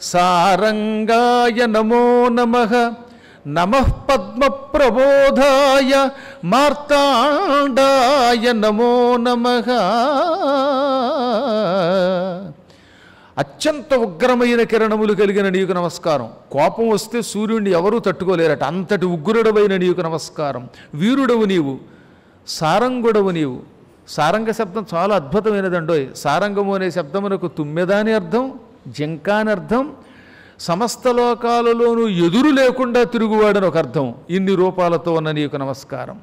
సారంగాయ నమో నమః. నమః పద్మప్రబోధాయ మార్తాండాయ నమో నమః. అత్యంత ఉగ్రమైన కిరణములు కలిగిన నీకు నమస్కారం. కోపం వస్తే సూర్యుడిని ఎవరూ తట్టుకోలేరట, అంతటి ఉగ్రుడవైన నీకు నమస్కారం. వీరుడవు నీవు, సారంగుడవు నీవు. సారంగ శబ్దం చాలా అద్భుతమైనదండోయ్. సారంగము అనే శబ్దమునకు తుమ్మెదాని అర్థం, జింకాని అర్థం, సమస్త లోకాలలోనూ ఎదురు లేకుండా తిరుగువాడని ఒక అర్థం. ఇన్ని రూపాలతో ఉన్న నీకు నమస్కారం.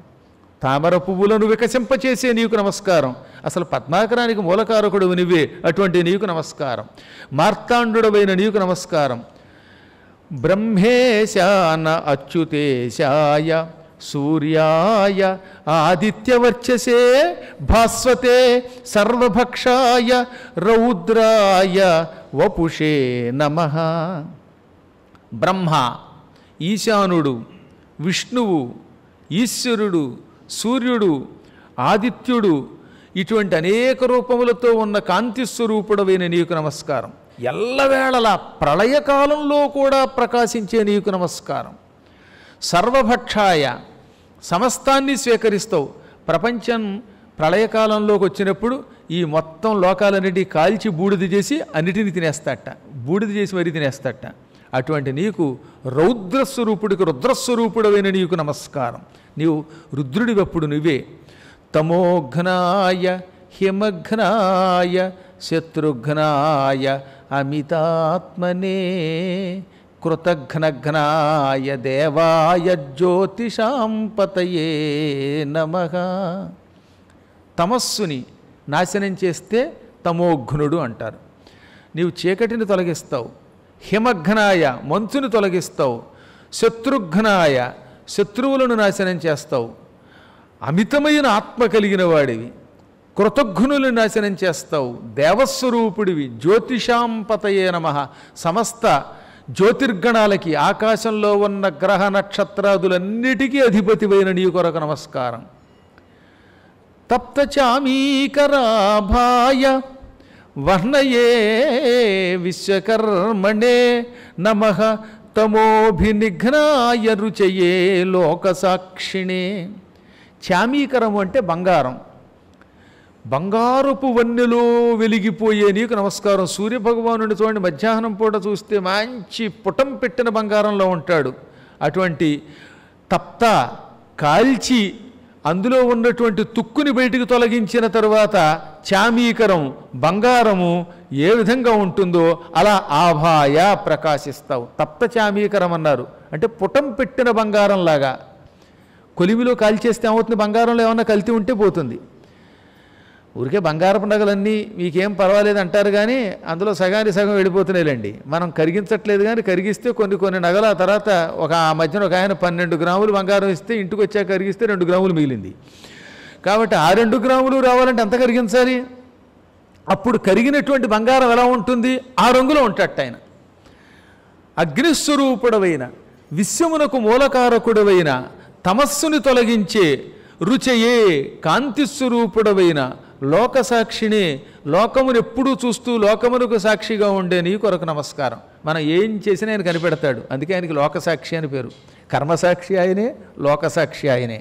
తామర పువ్వులను వికసింపచేసే నీకు నమస్కారం. అసలు పద్మాకరానికి మూలకారకుడు నీవే, అటువంటి నీకు నమస్కారం. మార్తాండుడవైన నీకు నమస్కారం. బ్రహ్మేశాన అచ్యుతేశాయ సూర్యాయ ఆదిత్యవర్చసే భాస్వతే సర్వభక్షాయ రౌద్రాయ వపుషే నమః. బ్రహ్మ, ఈశానుడు, విష్ణువు, ఈశ్వరుడు, సూర్యుడు, ఆదిత్యుడు, ఇటువంటి అనేక రూపములతో ఉన్న కాంతి స్వరూపుడవైన నీకు నమస్కారం. ఎల్లవేళలా ప్రళయకాలంలో కూడా ప్రకాశించే నీకు నమస్కారం. సర్వభక్షాయ, సమస్తాన్ని స్వీకరిస్తావు. ప్రపంచం ప్రళయకాలంలోకి వచ్చినప్పుడు ఈ మొత్తం లోకాలన్నిటి కాల్చి బూడిద చేసి అన్నిటిని తినేస్తాట, బూడిద చేసి మరీ తినేస్తాట. అటువంటి నీకు రౌద్రస్వరూపుడికి రుద్రస్వరూపుడవైన నీకు నమస్కారం. నీవు రుద్రుడివప్పుడు నువ్వే. తమోఘ్నాయ హిమఘ్నాయ శత్రుఘ్నాయ అమితాత్మనే కృతఘ్నఘ్నాయ దేవాయ జ్యోతిషాం పతయే నమః. తమస్సుని నాశనం చేస్తే తమోఘ్నుడు అంటారు. నీవు చీకటిని తొలగిస్తావు. హిమఘ్నాయ, మంచుని తొలగిస్తావు. శత్రుఘ్నాయ, శత్రువులను నాశనం చేస్తావు. అమితమైన ఆత్మ కలిగిన వాడివి. కృతఘ్నులను నాశనం చేస్తావు. దేవస్వరూపుడివి. జ్యోతిషాం పతయే నమః. సమస్త జ్యోతిర్గణాలకి, ఆకాశంలో ఉన్న గ్రహ నక్షత్రాదులన్నిటికీ అధిపతివైన నీ కొరకు నమస్కారం. తప్తచామీకరాభాయ వర్ణయే విశ్వకర్మణే నమః. తమోభినిఘ్నాయ రుచయే లోకసాక్షిణే. చామీకరము అంటే బంగారం. బంగారపు వన్నెలో వెలిగిపోయే నీకు నమస్కారం. సూర్యభగవానుని చూడండి, మధ్యాహ్నం పూట చూస్తే మంచి పుటం పెట్టిన బంగారంలో ఉంటాడు. అటువంటి తప్త, కాల్చి అందులో ఉన్నటువంటి తుక్కుని బయటికి తొలగించిన తరువాత చామీకరం, బంగారము ఏ విధంగా ఉంటుందో అలా ఆభాయ ప్రకాశిస్తావు. తప్త చామీకరం అన్నారు అంటే పుటం పెట్టిన బంగారంలాగా. కొలిమిలో కాల్చేస్తే ఏమవుతుంది? బంగారంలో ఏమన్నా కల్తీ ఉంటే పోతుంది. ఊరికే బంగారపు నగలన్నీ మీకేం పర్వాలేదు అంటారు, కానీ అందులో సగానికి సగం వెళ్ళిపోతున్నాయిలేండి. మనం కరిగించట్లేదు, కానీ కరిగిస్తే కొన్ని నగల తర్వాత ఆ మధ్యన ఒక ఆయన 12 గ్రాములు బంగారం ఇస్తే ఇంటికి వచ్చాక కరిగిస్తే 2 గ్రాములు మిగిలింది. కాబట్టి ఆ 2 గ్రాములు రావాలంటే ఎంత కరిగించాలి? అప్పుడు కరిగినటువంటి బంగారం ఎలా ఉంటుంది? ఆ రంగులో ఉంటాడు ఆయన. అగ్నిస్వరూపుడవైన, విశ్వమునకు మూలకారకుడవైన, తమస్సుని తొలగించే రుచయే కాంతిస్వరూపుడవైన, లోకసాక్షిని, లోకమును ఎప్పుడూ చూస్తూ లోకమునకు సాక్షిగా ఉండే నీ కొరకు నమస్కారం. మనం ఏం చేసినా ఆయన కనిపెడతాడు, అందుకే ఆయనకి లోకసాక్షి అని పేరు. కర్మసాక్షి ఆయనే, లోకసాక్షి ఆయనే.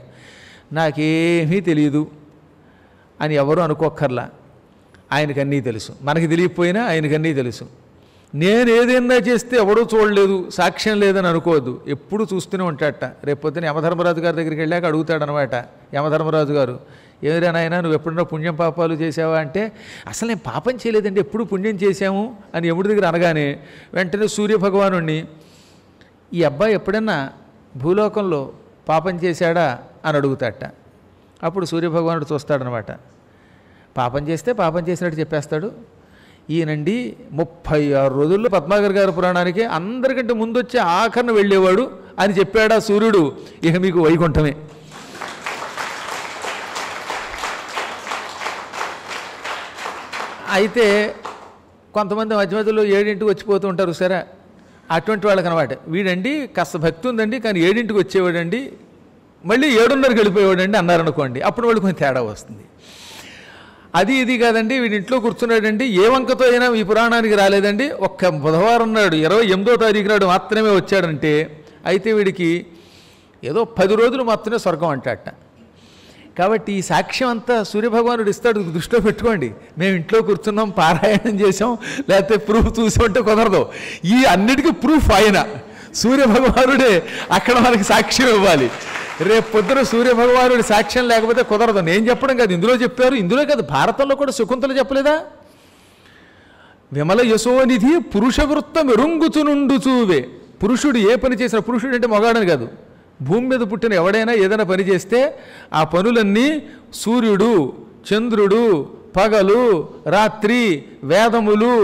నాకేమీ తెలియదు అని ఎవరు అనుకోక్కర్లా, ఆయనకన్నీ తెలుసు. మనకి తెలియకపోయినా ఆయనకన్నీ తెలుసు. నేను ఏదైనా చేస్తే ఎవడూ చూడలేదు, సాక్ష్యం లేదని అనుకోవద్దు, ఎప్పుడు చూస్తూనే ఉంటాడట. రేపొద్దున యమధర్మరాజు గారి దగ్గరికి వెళ్ళాక అడుగుతాడనమాట యమధర్మరాజు గారు, ఏమిరా నాయనా నువ్వు ఎప్పుడన్నా పుణ్యం పాపాలు చేసావా అంటే, అసలు నేను పాపం చేయలేదండి ఎప్పుడు పుణ్యం చేశాము అని యముడి దగ్గర అనగానే వెంటనే సూర్యభగవానుణ్ణి, ఈ అబ్బాయి ఎప్పుడన్నా భూలోకంలో పాపం చేశాడా అని అడుగుతాడట. అప్పుడు సూర్యభగవానుడు చూస్తాడనమాట. పాపం చేస్తే పాపం చేసినట్టు చెప్పేస్తాడు. ఈయనండి 36 రోజుల్లో పద్మాకర్ గారి పురాణానికి అందరికంటే ముందు వచ్చి ఆఖరణ వెళ్ళేవాడు అని చెప్పాడా సూర్యుడు, ఇక మీకు వైకుంఠమే. అయితే కొంతమంది మధ్య మధ్యలో 7ంటికి వచ్చిపోతూ ఉంటారు సరే, అటువంటి వాళ్ళకి అనమాట, వీడండి కాస్త భక్తి ఉందండి కానీ 7ంటికి వచ్చేవాడండి మళ్ళీ 7:30కి వెళ్ళిపోయేవాడండి అన్నారనుకోండి, అప్పుడు వాళ్ళు కొంచెం తేడా వస్తుంది. అది ఇది కాదండి వీడి ఇంట్లో కూర్చున్నాడండి, ఏ వంకతో అయినా ఈ పురాణానికి రాలేదండి, ఒక్క బుధవారం నాడు 28వ తారీఖు నాడు మాత్రమే వచ్చాడంటే, అయితే వీడికి ఏదో 10 రోజులు మాత్రమే స్వర్గం అంటాట. కాబట్టి ఈ సాక్ష్యం అంతా సూర్యభగవానుడు ఇస్తాడు, దృష్టిలో పెట్టుకోండి. మేము ఇంట్లో కూర్చున్నాం, పారాయణం చేసాం, లేకపోతే ప్రూఫ్ చూసామంటే కుదరదు. ఈ అన్నిటికీ ప్రూఫ్ ఆయన సూర్యభగవానుడే అక్కడ మనకి సాక్ష్యం ఇవ్వాలి. రేపు పొద్దున సూర్యభగవానుడి సాక్ష్యం లేకపోతే కుదరదు. నేను చెప్పడం కాదు, ఇందులో చెప్పారు. ఇందులో కాదు, భారతంలో కూడా శకుంతల చెప్పలేదా, విమల యశోనిధి పురుష వృత్తం ఎరుంగుచునుండు చూవే. పురుషుడు ఏ పని చేసినా, పురుషుడు అంటే మగాడని కాదు, భూమి మీద పుట్టిన ఎవడైనా ఏదైనా పని చేస్తే ఆ పనులన్నీ సూర్యుడు, చంద్రుడు, పగలు, రాత్రి, వేదములు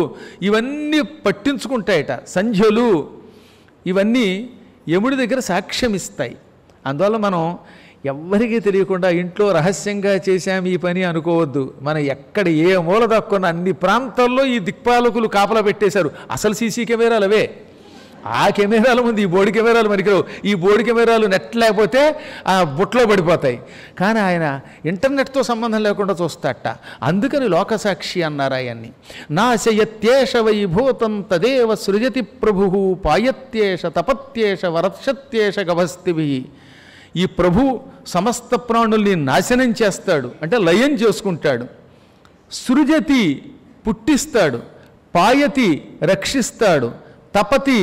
ఇవన్నీ పట్టించుకుంటాయట, సంధ్యలు ఇవన్నీ యముడి దగ్గర సాక్ష్యం ఇస్తాయి. అందువల్ల మనం ఎవ్వరికీ తెలియకుండా ఇంట్లో రహస్యంగా చేశాము ఈ పని అనుకోవద్దు. మనం ఎక్కడ ఏ మూల దక్కున్న అన్ని ప్రాంతాల్లో ఈ దిక్పాలకులు కాపలా పెట్టేశారు. అసలు సీసీ కెమెరాలు అవే. ఆ కెమెరాల ముందు ఈ బోర్డు కెమెరాలు మరికిరావు. ఈ బోర్డు కెమెరాలు నెట్ లేకపోతే ఆ బుట్లో పడిపోతాయి. కానీ ఆయన ఇంటర్నెట్తో సంబంధం లేకుండా చూస్తాట. అందుకని లోకసాక్షి అన్నారు ఆయన్ని. నాశయత్యేష వైభూతం తదేవ సృజతి ప్రభు పాయత్యేష తపత్యేష వరక్షత్యేష గభస్తిభి. ఈ ప్రభు సమస్త ప్రాణుల్ని నాశనం చేస్తాడు, అంటే లయం చేసుకుంటాడు. సృజతి పుట్టిస్తాడు, పాయతి రక్షిస్తాడు, తపతి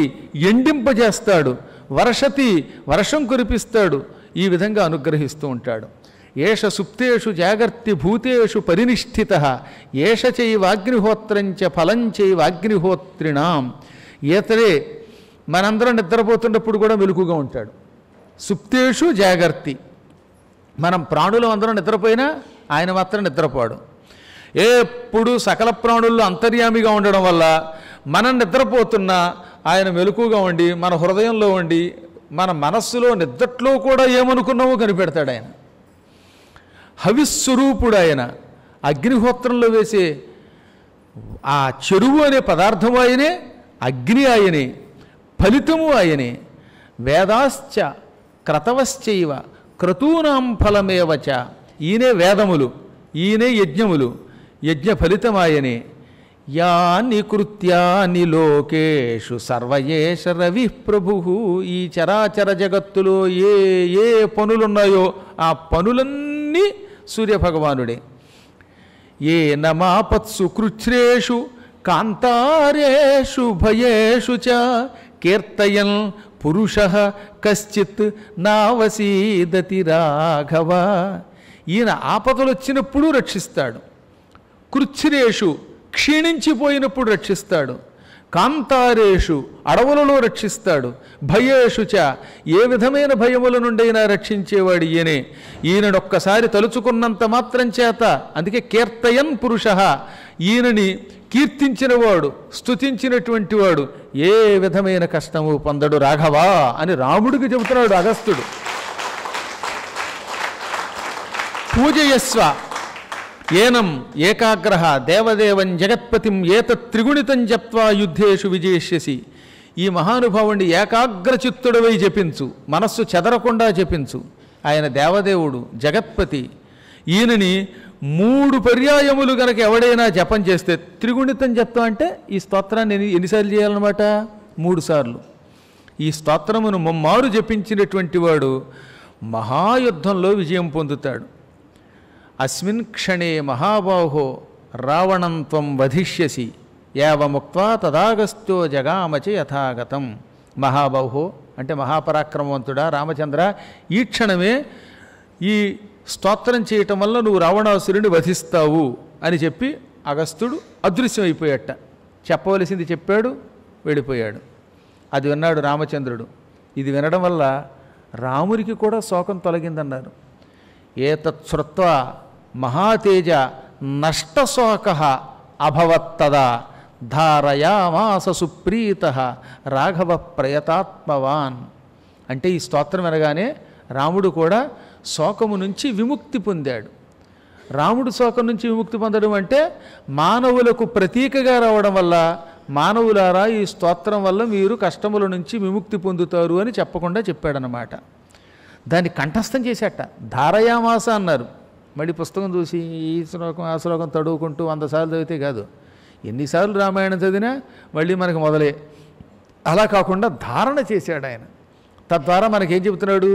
ఎండింపజేస్తాడు, వర్షతి వర్షం కురిపిస్తాడు. ఈ విధంగా అనుగ్రహిస్తూ ఉంటాడు. ఏష సుప్తేషు జాగర్తి భూతేషు పరినిష్ఠితః ఏష చైవాగ్నిహోత్రంచ ఫలం చైవాగ్నిహోత్రిణాం. ఈతడే మనందరం నిద్రపోతున్నప్పుడు కూడా మెలకుగా ఉంటాడు. సుప్తేషు జాగర్తి, మనం ప్రాణులు అందరం నిద్రపోయినా ఆయన మాత్రం నిద్రపోడు. ఎప్పుడు సకల ప్రాణుల్లో అంతర్యామిగా ఉండడం వల్ల మనం నిద్రపోతున్నా ఆయన మెలకుగా ఉండి మన హృదయంలో ఉండి మన మనస్సులో నిద్రట్లో కూడా ఏమనుకున్నామో కనిపెడతాడు ఆయన. హవిస్వరూపుడు ఆయన. అగ్నిహోత్రంలో వేసే ఆ చెరువు అనే పదార్థము ఆయనే, అగ్ని ఆయనే, ఫలితము ఆయనే. వేదాశ్చ క్రతవశ్చైవ క్రతూనాం ఫలమేవచ. ఈయనే వేదములు, ఈయనే యజ్ఞములు, యజ్ఞ ఫలితమాయనే. యాని కృత్యాని లోకేషు సర్వయేష రవి ప్రభు. ఈ చరాచర జగత్తులో ఏ ఏ పనులున్నాయో ఆ పనులన్నీ సూర్యభగవానుడే. ఏ నమాపత్సు కృచ్ఛ్రేషు కాంతారేషు భయేషు చ కీర్తయన్ పురుష కశ్చిత్ నావసీదతి రాఘవ. ఈయన ఆపదలు వచ్చినప్పుడు రక్షిస్తాడు, కృచ్ఛ్రేషు క్షీణించిపోయినప్పుడు రక్షిస్తాడు, కాంతారేషు అడవులలో రక్షిస్తాడు, భయేషు చ ఏ విధమైన భయముల నుండైనా రక్షించేవాడు ఈయనే. ఈయననొక్కసారి తలుచుకున్నంత మాత్రం చేత, అందుకే కీర్తయన్ పురుష, ఈయనని కీర్తించినవాడు, స్తుతించినటువంటి వాడు ఏ విధమైన కష్టము పొందడు రాఘవా అని రాముడికి చెబుతున్నాడు అగస్త్యుడు. పూజయస్వ ఏనం ఏకాగ్రహ దేవదేవం జగత్పతిం ఏతత్ త్రిగుణితం జప్త్వా యుద్ధేషు విజేష్యసి. ఈ మహానుభావుణ్ణి ఏకాగ్రచిత్తుడవై జపించు, మనస్సు చెదరకుండా జపించు. ఆయన దేవదేవుడు, జగత్పతి. ఈయనని 3 పర్యాయములు గనక ఎవడైనా జపం చేస్తే, త్రిగుణితం జపం అంటే ఈ స్తోత్రాన్ని ఎన్నిసార్లు చేయాలన్నమాట? 3 సార్లు. ఈ స్తోత్రమును ముమ్మారు జపించినటువంటి వాడు మహాయుద్ధంలో విజయం పొందుతాడు. అస్మిన్ క్షణే మహాబాహో రావణం త్వం వధిష్యసి ఏవముక్త్వా తదాగస్త్యో జగామచి యథాగతం. మహాబాహో అంటే మహాపరాక్రమవంతుడా రామచంద్ర, ఈ క్షణమే ఈ స్తోత్రం చేయటం వల్ల నువ్వు రావణాసురుని వధిస్తావు అని చెప్పి అగస్త్యుడు అదృశ్యమైపోయాట. చెప్పవలసింది చెప్పాడు, వెళ్ళిపోయాడు. అది విన్నాడు రామచంద్రుడు. ఇది వినడం వల్ల రామునికి కూడా శోకం తొలగిందన్నారు. ఏతత్ శ్రుత్వా మహాతేజ నష్టశోక అభవత్తదా ధారయామాస సుప్రీత రాఘవ ప్రయతాత్మవాన్. అంటే ఈ స్తోత్రం వినగానే రాముడు కూడా శోకము నుంచి విముక్తి పొందాడు. రాముడు శోకం నుంచి విముక్తి పొందడం అంటే మానవులకు ప్రతీకగా రావడం వల్ల, మానవులారా ఈ స్తోత్రం వల్ల మీరు కష్టముల నుంచి విముక్తి పొందుతారు అని చెప్పకుండా చెప్పాడనమాట. దాన్ని కంఠస్థం చేసేట. ధారయామాస అన్నారు. మళ్ళీ పుస్తకం చూసి ఈ శ్లోకం ఆ శ్లోకం తడువుకుంటూ 100 సార్లు చదివితే కాదు. ఎన్నిసార్లు రామాయణం చదివినా మళ్ళీ మనకు మొదలే. అలా కాకుండా ధారణ చేశాడు ఆయన. తద్వారా మనకేం చెబుతున్నాడు?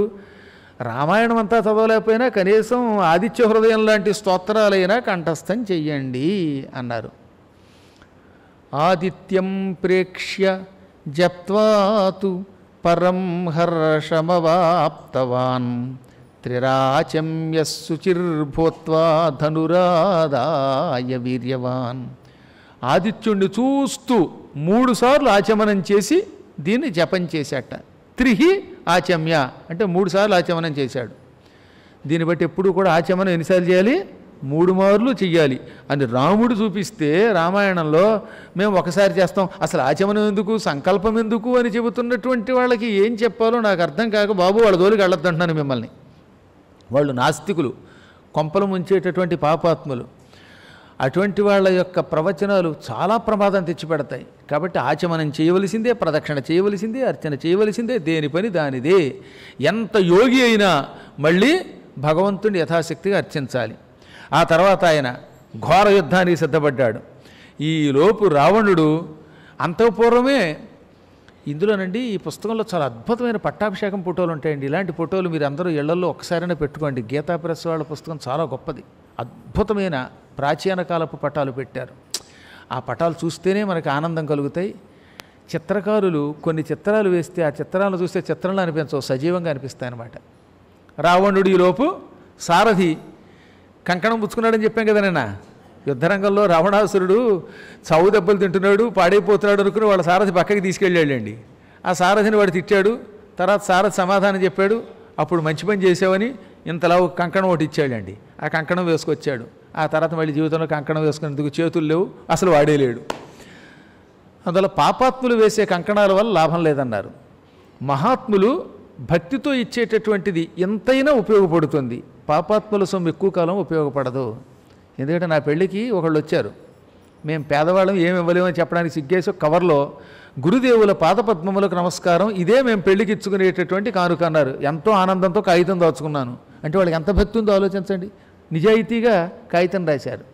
రామాయణం అంతా చదవలేకపోయినా కనీసం ఆదిత్య హృదయం లాంటి స్తోత్రాలైనా కంఠస్థం చెయ్యండి అన్నారు. ఆదిత్యం ప్రేక్ష్య జప్త్వాతు పరం హర్షమవాప్తవాన్ త్రిరాచమ్య శుచిర్భూత్వా ధనురాదాయ వీర్యవాన్. ఆదిత్యుణ్ణి చూస్తూ 3 సార్లు ఆచమనం చేసి దీన్ని జపం చేశాట. త్రిహి ఆచమ్య అంటే 3 సార్లు ఆచమనం చేశాడు. దీన్ని బట్టి ఎప్పుడు కూడా ఆచమనం ఎన్నిసార్లు చేయాలి? 3 మార్లు చెయ్యాలి అని రాముడు చూపిస్తే రామాయణంలో మేము ఒకసారి చేస్తాం, అసలు ఆచమనం ఎందుకు, సంకల్పం ఎందుకు అని చెబుతున్నటువంటి వాళ్ళకి ఏం చెప్పాలో నాకు అర్థం కాక బాబు వాళ్ళ దోలికి వెళ్ళొద్దంటున్నాను మిమ్మల్ని. వాళ్ళు నాస్తికులు, కొంపలు ముంచేటటువంటి పాపాత్ములు. అటువంటి వాళ్ళ యొక్క ప్రవచనాలు చాలా ప్రమాదం తెచ్చిపెడతాయి. కాబట్టి ఆచమనం చేయవలసిందే, ప్రదక్షిణ చేయవలసిందే, అర్చన చేయవలసిందే, దేని పని దానిదే. ఎంత యోగి అయినా మళ్ళీ భగవంతుని యథాశక్తిగా అర్చించాలి. ఆ తర్వాత ఆయన ఘోర యుద్ధానికి సిద్ధపడ్డాడు. ఈలోపు రావణుడు అంతఃపూర్వమే ఇందులోనండి ఈ పుస్తకంలో చాలా అద్భుతమైన పట్టాభిషేకం ఫోటోలు ఉంటాయండి. ఇలాంటి ఫోటోలు మీరు అందరూ ఇళ్లలో ఒకసారైనా పెట్టుకోండి. గీతా ప్రెస్ వాళ్ళ పుస్తకం చాలా గొప్పది. అద్భుతమైన ప్రాచీన కాలపు పటాలు పెట్టారు. ఆ పటాలు చూస్తేనే మనకు ఆనందం కలుగుతాయి. చిత్రకారులు కొన్ని చిత్రాలు వేస్తే ఆ చిత్రాలను చూస్తే చిత్రంలో అనిపించవు, సజీవంగా అనిపిస్తాయి అన్నమాట. రావణుడి లోపు సారథి కంకణం పుచ్చుకున్నాడని చెప్పాం కదా నేను. యుద్ధరంగంలో రావణాసురుడు చావు దెబ్బలు తింటున్నాడు, పాడైపోతున్నాడు అనుకుని వాళ్ళ సారథి పక్కకి తీసుకెళ్ళాడండి. ఆ సారథిని వాడు తిట్టాడు. తర్వాత సారథి సమాధానం చెప్పాడు. అప్పుడు మంచి పని చేసావని ఇంతలా కంకణం ఒకటి ఇచ్చాడండి. ఆ కంకణం వేసుకొచ్చాడు. ఆ తర్వాత మళ్ళీ జీవితంలో కంకణం వేసుకునేందుకు చేతులు లేవు, అసలు వాడే లేడు. అందువల్ల పాపాత్ములు వేసే కంకణాల వల్ల లాభం లేదన్నారు. మహాత్ములు భక్తితో ఇచ్చేటటువంటిది ఎంతైనా ఉపయోగపడుతుంది. పాపాత్ముల సొమ్ము ఎక్కువ కాలం ఉపయోగపడదు. ఎందుకంటే నా పెళ్ళికి ఒకళ్ళు వచ్చారు. మేము పేదవాళ్ళం ఏమి ఇవ్వలేమని చెప్పడానికి సిగ్గేసి కవర్లో గురుదేవుల పాదపద్మములకు నమస్కారం, ఇదే మేము పెళ్లికి ఇచ్చుకునేటటువంటి కానుక అన్నారు. ఎంతో ఆనందంతో కాగితం దాచుకున్నాను. అంటే వాళ్ళకి ఎంత భక్తి ఉందో ఆలోచించండి. నిజాయితీగా కాగితం రాశారు.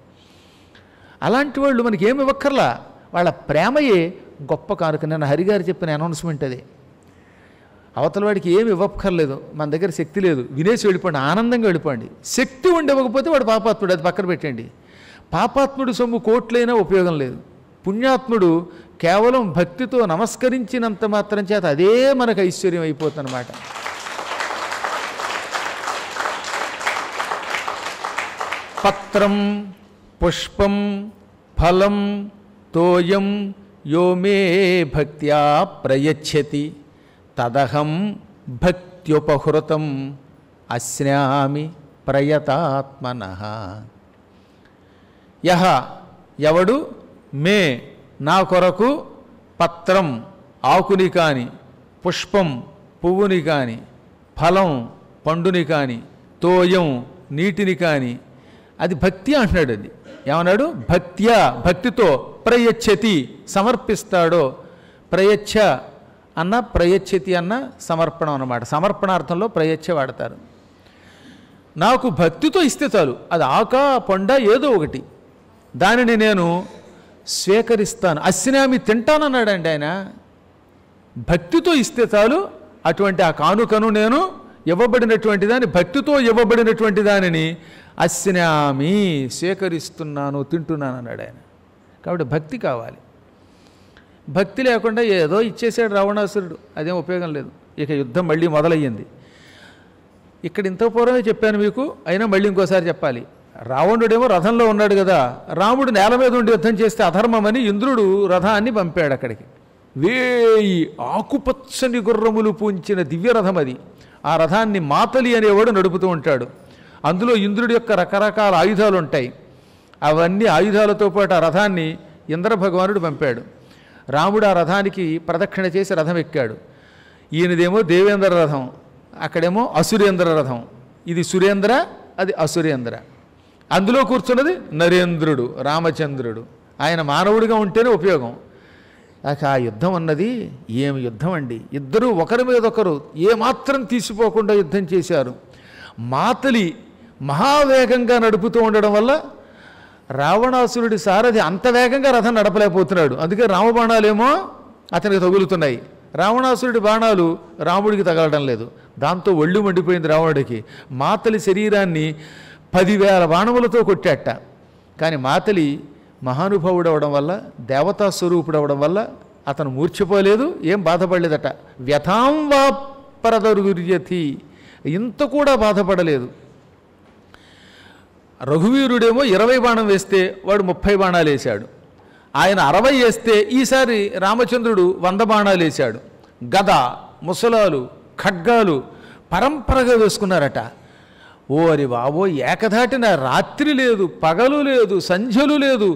అలాంటి వాళ్ళు మనకి ఏమి ఇవ్వక్కర్లా, వాళ్ళ ప్రేమయే గొప్ప కానుక. నేను హరిగారు చెప్పిన అనౌన్స్మెంట్ అది. అవతల వాడికి ఏమి ఇవ్వక్కర్లేదు, మన దగ్గర శక్తి లేదు, వినేసి వెళ్ళిపోండి, ఆనందంగా వెళ్ళిపోండి. శక్తి ఉండి ఇవ్వకపోతే వాడు పాపాత్ముడు, అది పక్కన పెట్టండి. పాపాత్ముడు సొమ్ము కోట్లైనా ఉపయోగం లేదు. పుణ్యాత్ముడు కేవలం భక్తితో నమస్కరించినంత మాత్రం చేత అదే మనకు ఐశ్వర్యం అయిపోతుందన్నమాట. పత్రం పుష్పం ఫలం తోయం యో మే భక్త్యా ప్రయచ్చతి తదహం భక్త్యుపహృతం అస్నామి ప్రయతాత్మనః. యహ ఎవడు మే నా కొరకు పత్రం ఆకుని కాని, పుష్పం పువ్వుని కాని, ఫలం పండుని కాని, తోయం నీటిని కాని, అది భక్తి అంటున్నాడు. అది ఏమన్నాడు? భక్త్యా భక్తితో ప్రయచ్చతి సమర్పిస్తాడో. ప్రయచ్చ అన్న ప్రయచ్చతి అన్న సమర్పణం అన్నమాట. సమర్పణార్థంలో ప్రయచ్చ వాడతారు. నాకు భక్తితో ఇస్తే చాలు, అది ఆకా పండ ఏదో ఒకటి, దానిని నేను స్వీకరిస్తాను. అస్నామి తింటానన్నాడండి ఆయన. భక్తితో ఇస్తే చాలు, అటువంటి ఆ కానుకను నేను ఇవ్వబడినటువంటి దాన్ని, భక్తితో ఇవ్వబడినటువంటి దానిని అస్నామి స్వీకరిస్తున్నాను, తింటున్నాను అన్నాడు ఆయన. కాబట్టి భక్తి కావాలి. భక్తి లేకుండా ఏదో ఇచ్చేసాడు రావణాసురుడు, అదేం ఉపయోగం లేదు. ఇక యుద్ధం మళ్ళీ మొదలయ్యింది. ఇక్కడ ఇంత పూర్వమే చెప్పాను మీకు, అయినా మళ్ళీ ఇంకోసారి చెప్పాలి. రావణుడేమో రథంలో ఉన్నాడు కదా, రాముడు నేల మీద ఉండి యుద్ధం చేస్తే అధర్మమని ఇంద్రుడు రథాన్ని పంపాడు అక్కడికి. 1000 ఆకుపచ్చని గుర్రములు పూంచిన దివ్యరథం అది. ఆ రథాన్ని మాతలి అనేవాడు నడుపుతూ ఉంటాడు. అందులో ఇంద్రుడి యొక్క రకరకాల ఆయుధాలు ఉంటాయి. అవన్నీ ఆయుధాలతో పాటు ఆ రథాన్ని ఇంద్రభగవానుడు పంపాడు. రాముడు ఆ రథానికి ప్రదక్షిణ చేసి రథం ఎక్కాడు. ఈయనదేమో దేవేంద్ర రథం, అక్కడేమో అసురేంద్ర రథం. ఇది సురేంద్ర, అది అసురేంద్ర. అందులో కూర్చున్నది నరేంద్రుడు, రామచంద్రుడు. ఆయన మానవుడిగా ఉంటేనే ఉపయోగం. ఆ యుద్ధం అన్నది ఏమి యుద్ధం అండి! ఇద్దరూ ఒకరి మీద ఒకరు ఏమాత్రం తీసిపోకుండా యుద్ధం చేశారు. మాతలి మహావేగంగా నడుపుతూ ఉండడం వల్ల రావణాసురుడి సారథి అంత వేగంగా రథం నడపలేకపోతున్నాడు. అందుకే రామబాణాలేమో అతనికి తగులుతున్నాయి, రావణాసురుడి బాణాలు రాముడికి తగలడం లేదు. దాంతో ఒళ్ళు మండిపోయింది రావణుడికి. మాతలి శరీరాన్ని 10,000 బాణములతో కొట్టాట. కానీ మాతలి మహానుభావుడు అవడం వల్ల, దేవతా స్వరూపుడు అవడం వల్ల అతను మూర్ఛపోలేదు, ఏం బాధపడలేదట. వ్యథాం వా పరదరుర్యతి, ఇంత కూడా బాధపడలేదు. రఘువీరుడేమో 20 బాణం వేస్తే వాడు 30 బాణాలు వేశాడు. ఆయన 60 వేస్తే ఈసారి రామచంద్రుడు 100 బాణాలు వేశాడు. గద, ముసలాలు, ఖడ్గాలు పరంపరగా వేసుకున్నారట. ఓరి బాబో, ఏకధాటిన రాత్రి లేదు, పగలు లేదు, సంధ్యలు లేదు,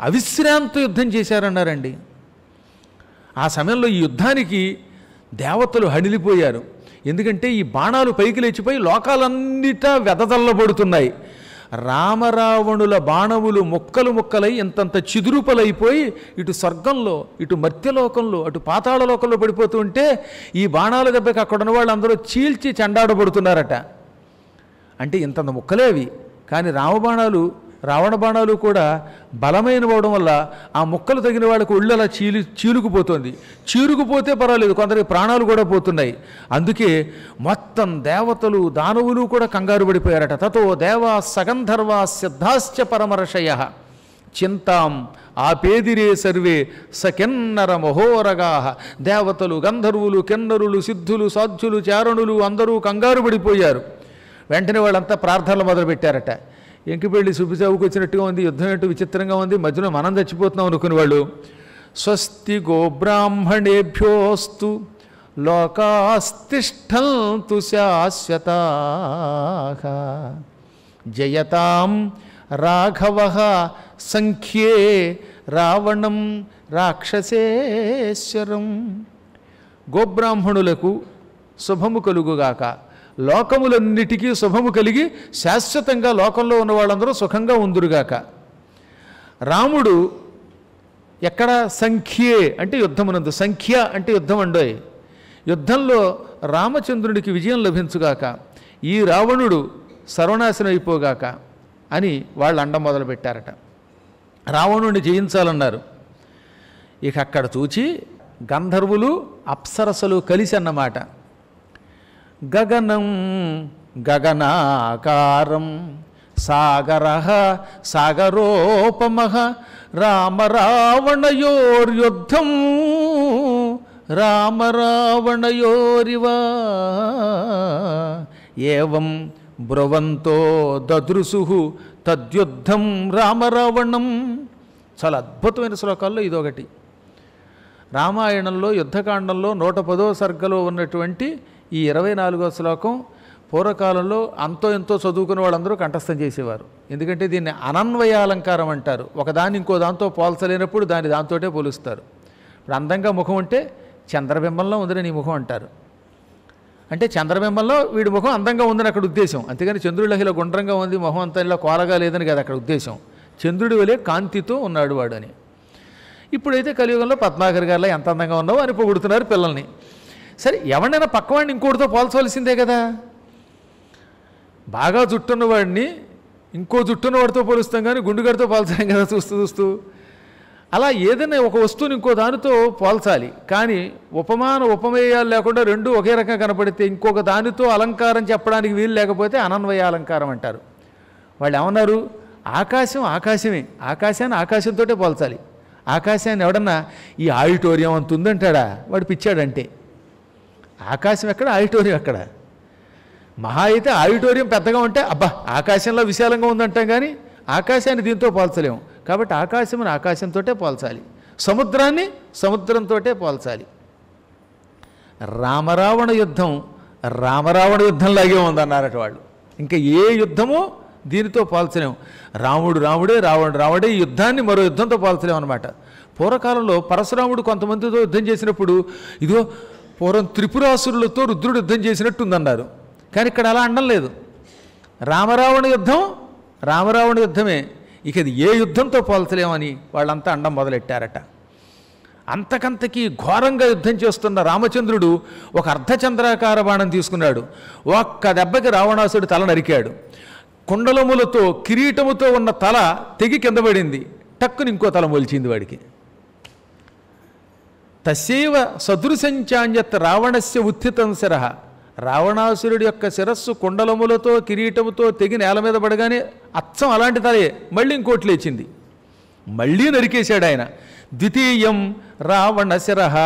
అవిశ్రాంత యుద్ధం చేశారన్నారండి. ఆ సమయంలో ఈ యుద్ధానికి దేవతలు హడిలిపోయారు. ఎందుకంటే ఈ బాణాలు పైకి లేచిపోయి లోకాలన్నిటా వెదజల్లబడుతున్నాయి. రామరావణుల బాణములు ముక్కలు ముక్కలై ఇంతంత చిదురుపలైపోయి ఇటు స్వర్గంలో, ఇటు మర్త్యలోకంలో, అటు పాతాళలోకంలో పడిపోతూ ఉంటే ఈ బాణాల దెబ్బకి అక్కడ ఉన్న వాళ్ళందరూ చీల్చి చెండాడబడుతున్నారట. అంటే ఇంతంత ముక్కలేవి. కానీ రావణ బాణాలు కూడా బలమైనవడం వల్ల ఆ ముక్కలు తగిన వాళ్ళకు ఒళ్ళు అలా చీలుకుపోతుంది. చీరుకుపోతే పర్వాలేదు, కొందరికి ప్రాణాలు కూడా పోతున్నాయి. అందుకే మొత్తం దేవతలు, దానవులు కూడా కంగారు పడిపోయారట. తతో దేవా సగంధర్వా సిద్ధాశ్చ పరమర్షయ చింతాం ఆపేదిరే సర్వే సకెన్నర మహోరగా. దేవతలు, గంధర్వులు, కిన్నరులు, సిద్ధులు, సాధ్యులు, చారణులు అందరూ కంగారు పడిపోయారు. వెంటనే వాళ్ళంతా ప్రార్థనలు మొదలుపెట్టారట. ఎంకిపెళ్ళి సుబ్బిసావుకు వచ్చినట్టుగా ఉంది, యుద్ధం ఏంటో విచిత్రంగా ఉంది, మధ్యలో మనం చచ్చిపోతున్నాం అనుకునేవాళ్ళు. స్వస్తి గోబ్రాహ్మణేభ్యోస్తు లోకాస్తిష్టంతు శాశ్వతాః జయతాం రాఘవః సంఖ్యే రావణం రాక్షసేశ్వరం. గోబ్రాహ్మణులకు శుభము కలుగుగాక, లోకములన్నిటికీ శుభము కలిగి శాశ్వతంగా లోకంలో ఉన్న వాళ్ళందరూ సుఖంగా ఉందురుగాక. రాముడు ఎక్కడ? సంఖ్యే అంటే యుద్ధమునందు, సంఖ్య అంటే యుద్ధం అండోయ్. యుద్ధంలో రామచంద్రుడికి విజయం లభించుగాక, ఈ రావణుడు సర్వనాశనం అయిపోగాక అని వాళ్ళు అండం మొదలుపెట్టారట. రావణుడిని జయించాలన్నారు. ఇక అక్కడ చూచి గంధర్వులు, అప్సరసలు కలిసి అన్నమాట. గగనం గగనాకారం సాగరః సాగరోపమః రామరావణయోర్యుద్ధం రామరావణయోరివ ఏవం బ్రువంతో దదృశుః తద్యుద్ధం రామరావణం. చాలా అద్భుతమైన శ్లోకాల్లో ఇదొకటి. రామాయణంలో యుద్ధకాండంలో 110వ సర్గలో ఉన్నటువంటి ఈ 24వ శ్లోకం పూర్వకాలంలో అంతో ఎంతో చదువుకున్న వాళ్ళందరూ కంఠస్థం చేసేవారు. ఎందుకంటే దీన్ని అనన్వయాలంకారం అంటారు. ఒకదాన్ని ఇంకో దాంతో పోల్చలేనప్పుడు దాంతోటే పోలుస్తారు. ఇప్పుడు అందంగా ముఖం ఉంటే చంద్రబింబంలో ఉందని నీ ముఖం అంటారు. అంటే చంద్రబింబంలో వీడి ముఖం అందంగా ఉందని అక్కడ ఉద్దేశం. అంతేగాని చంద్రుడి ఇలా గుండ్రంగా ఉంది, మొహం అంతా ఇలా కోరగా లేదని కదా అక్కడ ఉద్దేశం. చంద్రుడి వలె కాంతితో ఉన్నాడు వాడు అని. ఇప్పుడైతే కలియుగంలో పద్మాకర్ గారిలో ఎంత అందంగా ఉన్నావో అని పొగుడుతున్నారు పిల్లల్ని. సరే, ఎవరినైనా పక్కవాడిని ఇంకోటితో పోల్చవలసిందే కదా. బాగా జుట్టున్నవాడిని ఇంకో జుట్టున్నవాడితో పోలుస్తాం, కానీ గుండుగాడితో పోల్చాం కదా చూస్తూ చూస్తూ. అలా ఏదైనా ఒక వస్తువుని ఇంకో దానితో పోల్చాలి. కానీ ఉపమేయాలు లేకుండా రెండు ఒకే రకంగా కనపడితే ఇంకొక దానితో అలంకారం చెప్పడానికి వీలు లేకపోతే అనన్వయ అలంకారం అంటారు. వాళ్ళు ఏమన్నారు? ఆకాశం ఆకాశమే, ఆకాశాన్ని ఆకాశంతో పోల్చాలి. ఆకాశాన్ని ఎవడన్నా ఈ ఆడిటోరియం అంత ఉందంటాడా? వాడు పిచ్చాడంటే. ఆకాశం ఎక్కడ, ఆడిటోరియం ఎక్కడ? మహా అయితే ఆడిటోరియం పెద్దగా ఉంటే అబ్బా ఆకాశంలో విశాలంగా ఉందంటాం, కానీ ఆకాశాన్ని దీంతో పోల్చలేము. కాబట్టి ఆకాశమును ఆకాశంతో పోల్చాలి, సముద్రాన్ని సముద్రంతో పోల్చాలి. రామరావణ యుద్ధం రామరావణ యుద్ధంలాగే ఉందన్నారట వాళ్ళు. ఇంకా ఏ యుద్ధమో దీనితో పోల్చలేము. రాముడు రాముడే, రావణుడు రావడే, ఈ యుద్ధాన్ని మరో యుద్ధంతో పోల్చలేము అనమాట. పూర్వకాలంలో పరశురాముడు కొంతమందితో యుద్ధం చేసినప్పుడు ఇదిగో పూర్వం త్రిపురాసురులతో రుద్రుడు యుద్ధం చేసినట్టు ఉందన్నారు. కానీ ఇక్కడ అలా అనడం లేదు. రామరావణ యుద్ధం రామరావణ యుద్ధమే, ఇక అది ఏ యుద్ధంతో పోల్చలేమని వాళ్ళంతా అండం మొదలెట్టారట. అంతకంతకీ ఘోరంగా యుద్ధం చేస్తున్న రామచంద్రుడు ఒక అర్ధచంద్రాకార బాణం తీసుకున్నాడు. ఒక్క దెబ్బకి రావణాసుడు తల నరికాడు. కుండలములతో కిరీటముతో ఉన్న తల తెగి కింద పడింది. టక్కుని ఇంకో తల మొలిచింది వాడికి. తస్యైవ సదృశంచాన్యత్ రావణస్య ఉత్థితం శిరః. రావణాసురుడి యొక్క శిరస్సు కుండలములతో కిరీటముతో తెగి నేల మీద పడగానే అచ్చం అలాంటి తలే మళ్ళీ ఇంకోటి లేచింది. మళ్ళీ నరికేశాడు ఆయన. ద్వితీయం రావణ శిరః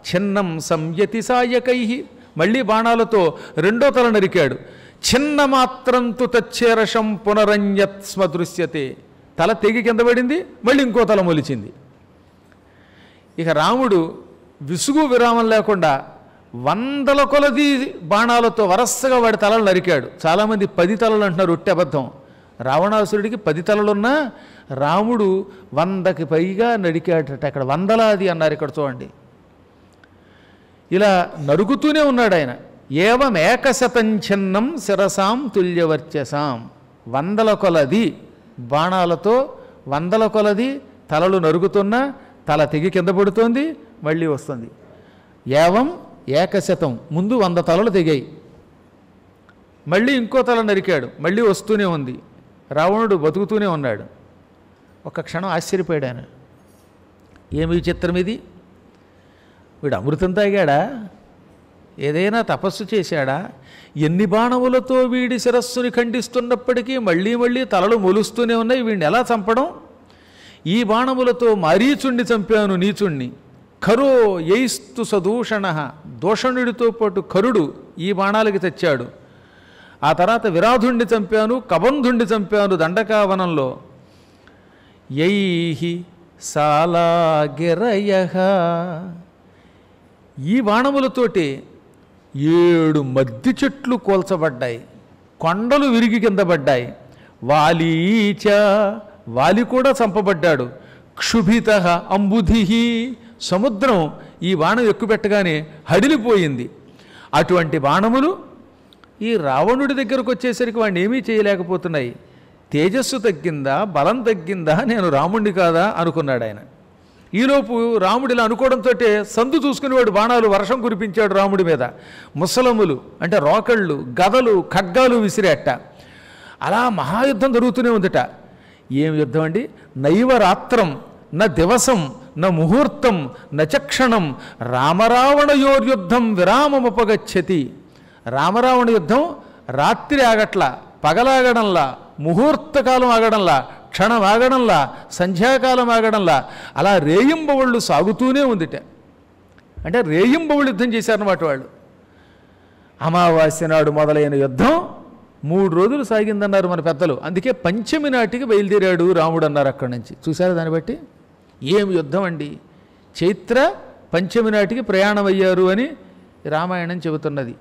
ఛిన్నం సంయతి సాయకై. మళ్ళీ బాణాలతో రెండో తల నరికాడు. చిన్న మాత్రంతు తచ్చేరషం పునరంయత్ స్మదృశ్యతే. తల తెగి కింద పడింది, మళ్ళీ ఇంకో తల మొలిచింది. ఇక రాముడు విసుగు విరామం లేకుండా వందల కొలది బాణాలతో వరసగా వాడి తలలు నరికాడు. చాలామంది 10 తలలు అంటున్నారు, ఒట్టి అబద్ధం. రావణాసురుడికి 10 తలలున్నా రాముడు 100కి పైగా నరికాడట. అక్కడ వందలాది అన్నారు, ఇక్కడ చూడండి. ఇలా నరుగుతూనే ఉన్నాడు ఆయన. ఏవం ఏకశతం ఛిన్నం శిరసాం తుల్యవర్చసాం. వందల కొలది బాణాలతో వందల కొలది తలలు నరుగుతున్నా తల తెగి కింద పడుతోంది, మళ్ళీ వస్తుంది. ఏవం ఏకశతం, ముందు 100 తలలు తెగాయి, మళ్ళీ ఇంకో తల నరికాడు, మళ్ళీ వస్తూనే ఉంది. రావణుడు బతుకుతూనే ఉన్నాడు. ఒక క్షణం ఆశ్చర్యపోయాడు ఆయన. ఏమి చిత్రం ఇది? వీడు అమృతం తాగాడా? ఏదైనా తపస్సు చేశాడా? ఎన్ని బాణములతో వీడి శిరస్సుని ఖండిస్తున్నప్పటికీ మళ్ళీ మళ్ళీ తలలు మొలుస్తూనే ఉన్నాయి. వీడిని ఎలా చంపడం? ఈ బాణములతో మారీచుణ్ణి చంపాను, నీచుణ్ణి. ఖరో యైస్తు సదూషణ. దూషణుడితో పాటు ఖరుడు ఈ బాణాలకి తెచ్చాడు. ఆ తర్వాత విరాధుణ్ణి చంపాను, కబంధుణ్ణి చంపాను దండకావనంలో. యైహి సాలాగిరయః. ఈ బాణములతోటి 7 మద్ది చెట్లు కోల్చబడ్డాయి, కొండలు విరిగి కింద పడ్డాయి. వాలీచ, వాలి కూడా చంపబడ్డాడు. క్షుభిత అంబుధి, సముద్రం ఈ బాణం ఎక్కుపెట్టగానే హడిలిపోయింది. అటువంటి బాణములు ఈ రావణుడి దగ్గరకు వచ్చేసరికి వాడిని ఏమీ చేయలేకపోతున్నాయి. తేజస్సు తగ్గిందా, బలం తగ్గిందా, నేను రాముణ్ణి కాదా అనుకున్నాడు ఆయన. ఈలోపు రాముడు ఇలా అనుకోవడంతో సందు చూసుకునేవాడు బాణాలు వర్షం కురిపించాడు రాముడి మీద. ముసలములు అంటే రోకళ్ళు, గదలు, ఖడ్గాలు విసిరేట. అలా మహాయుద్ధం జరుగుతూనే ఉందట. ఏం యుద్ధం అండి! నైవ రాత్రం న దివసం న ముహూర్తం నచక్షణం రామరావణయోర్యుద్ధం విరామముపగచ్చతి. రామరావణ యుద్ధం రాత్రి ఆగట్లా, పగలాగడంలా, ముహూర్తకాలం ఆగడంలా, క్షణం ఆగడంలా, సంధ్యాకాలం ఆగడంలా, అలా రేయింబవళ్ళు సాగుతూనే ఉందిట. అంటే రేయింబవళ్ళు యుద్ధం చేశారన్నమాట వాళ్ళు. అమావాస్య నాడు మొదలైన యుద్ధం 3 రోజులు సాగిందన్నారు మన పెద్దలు. అందుకే పంచమి నాటికి బయలుదేరాడు రాముడు అన్నారు అక్కడి నుంచి. చూసారా దాన్ని బట్టి? ఏం యుద్ధం అండి! చైత్ర పంచమి నాటికి ప్రయాణం అయ్యారు అని రామాయణం చెబుతున్నది.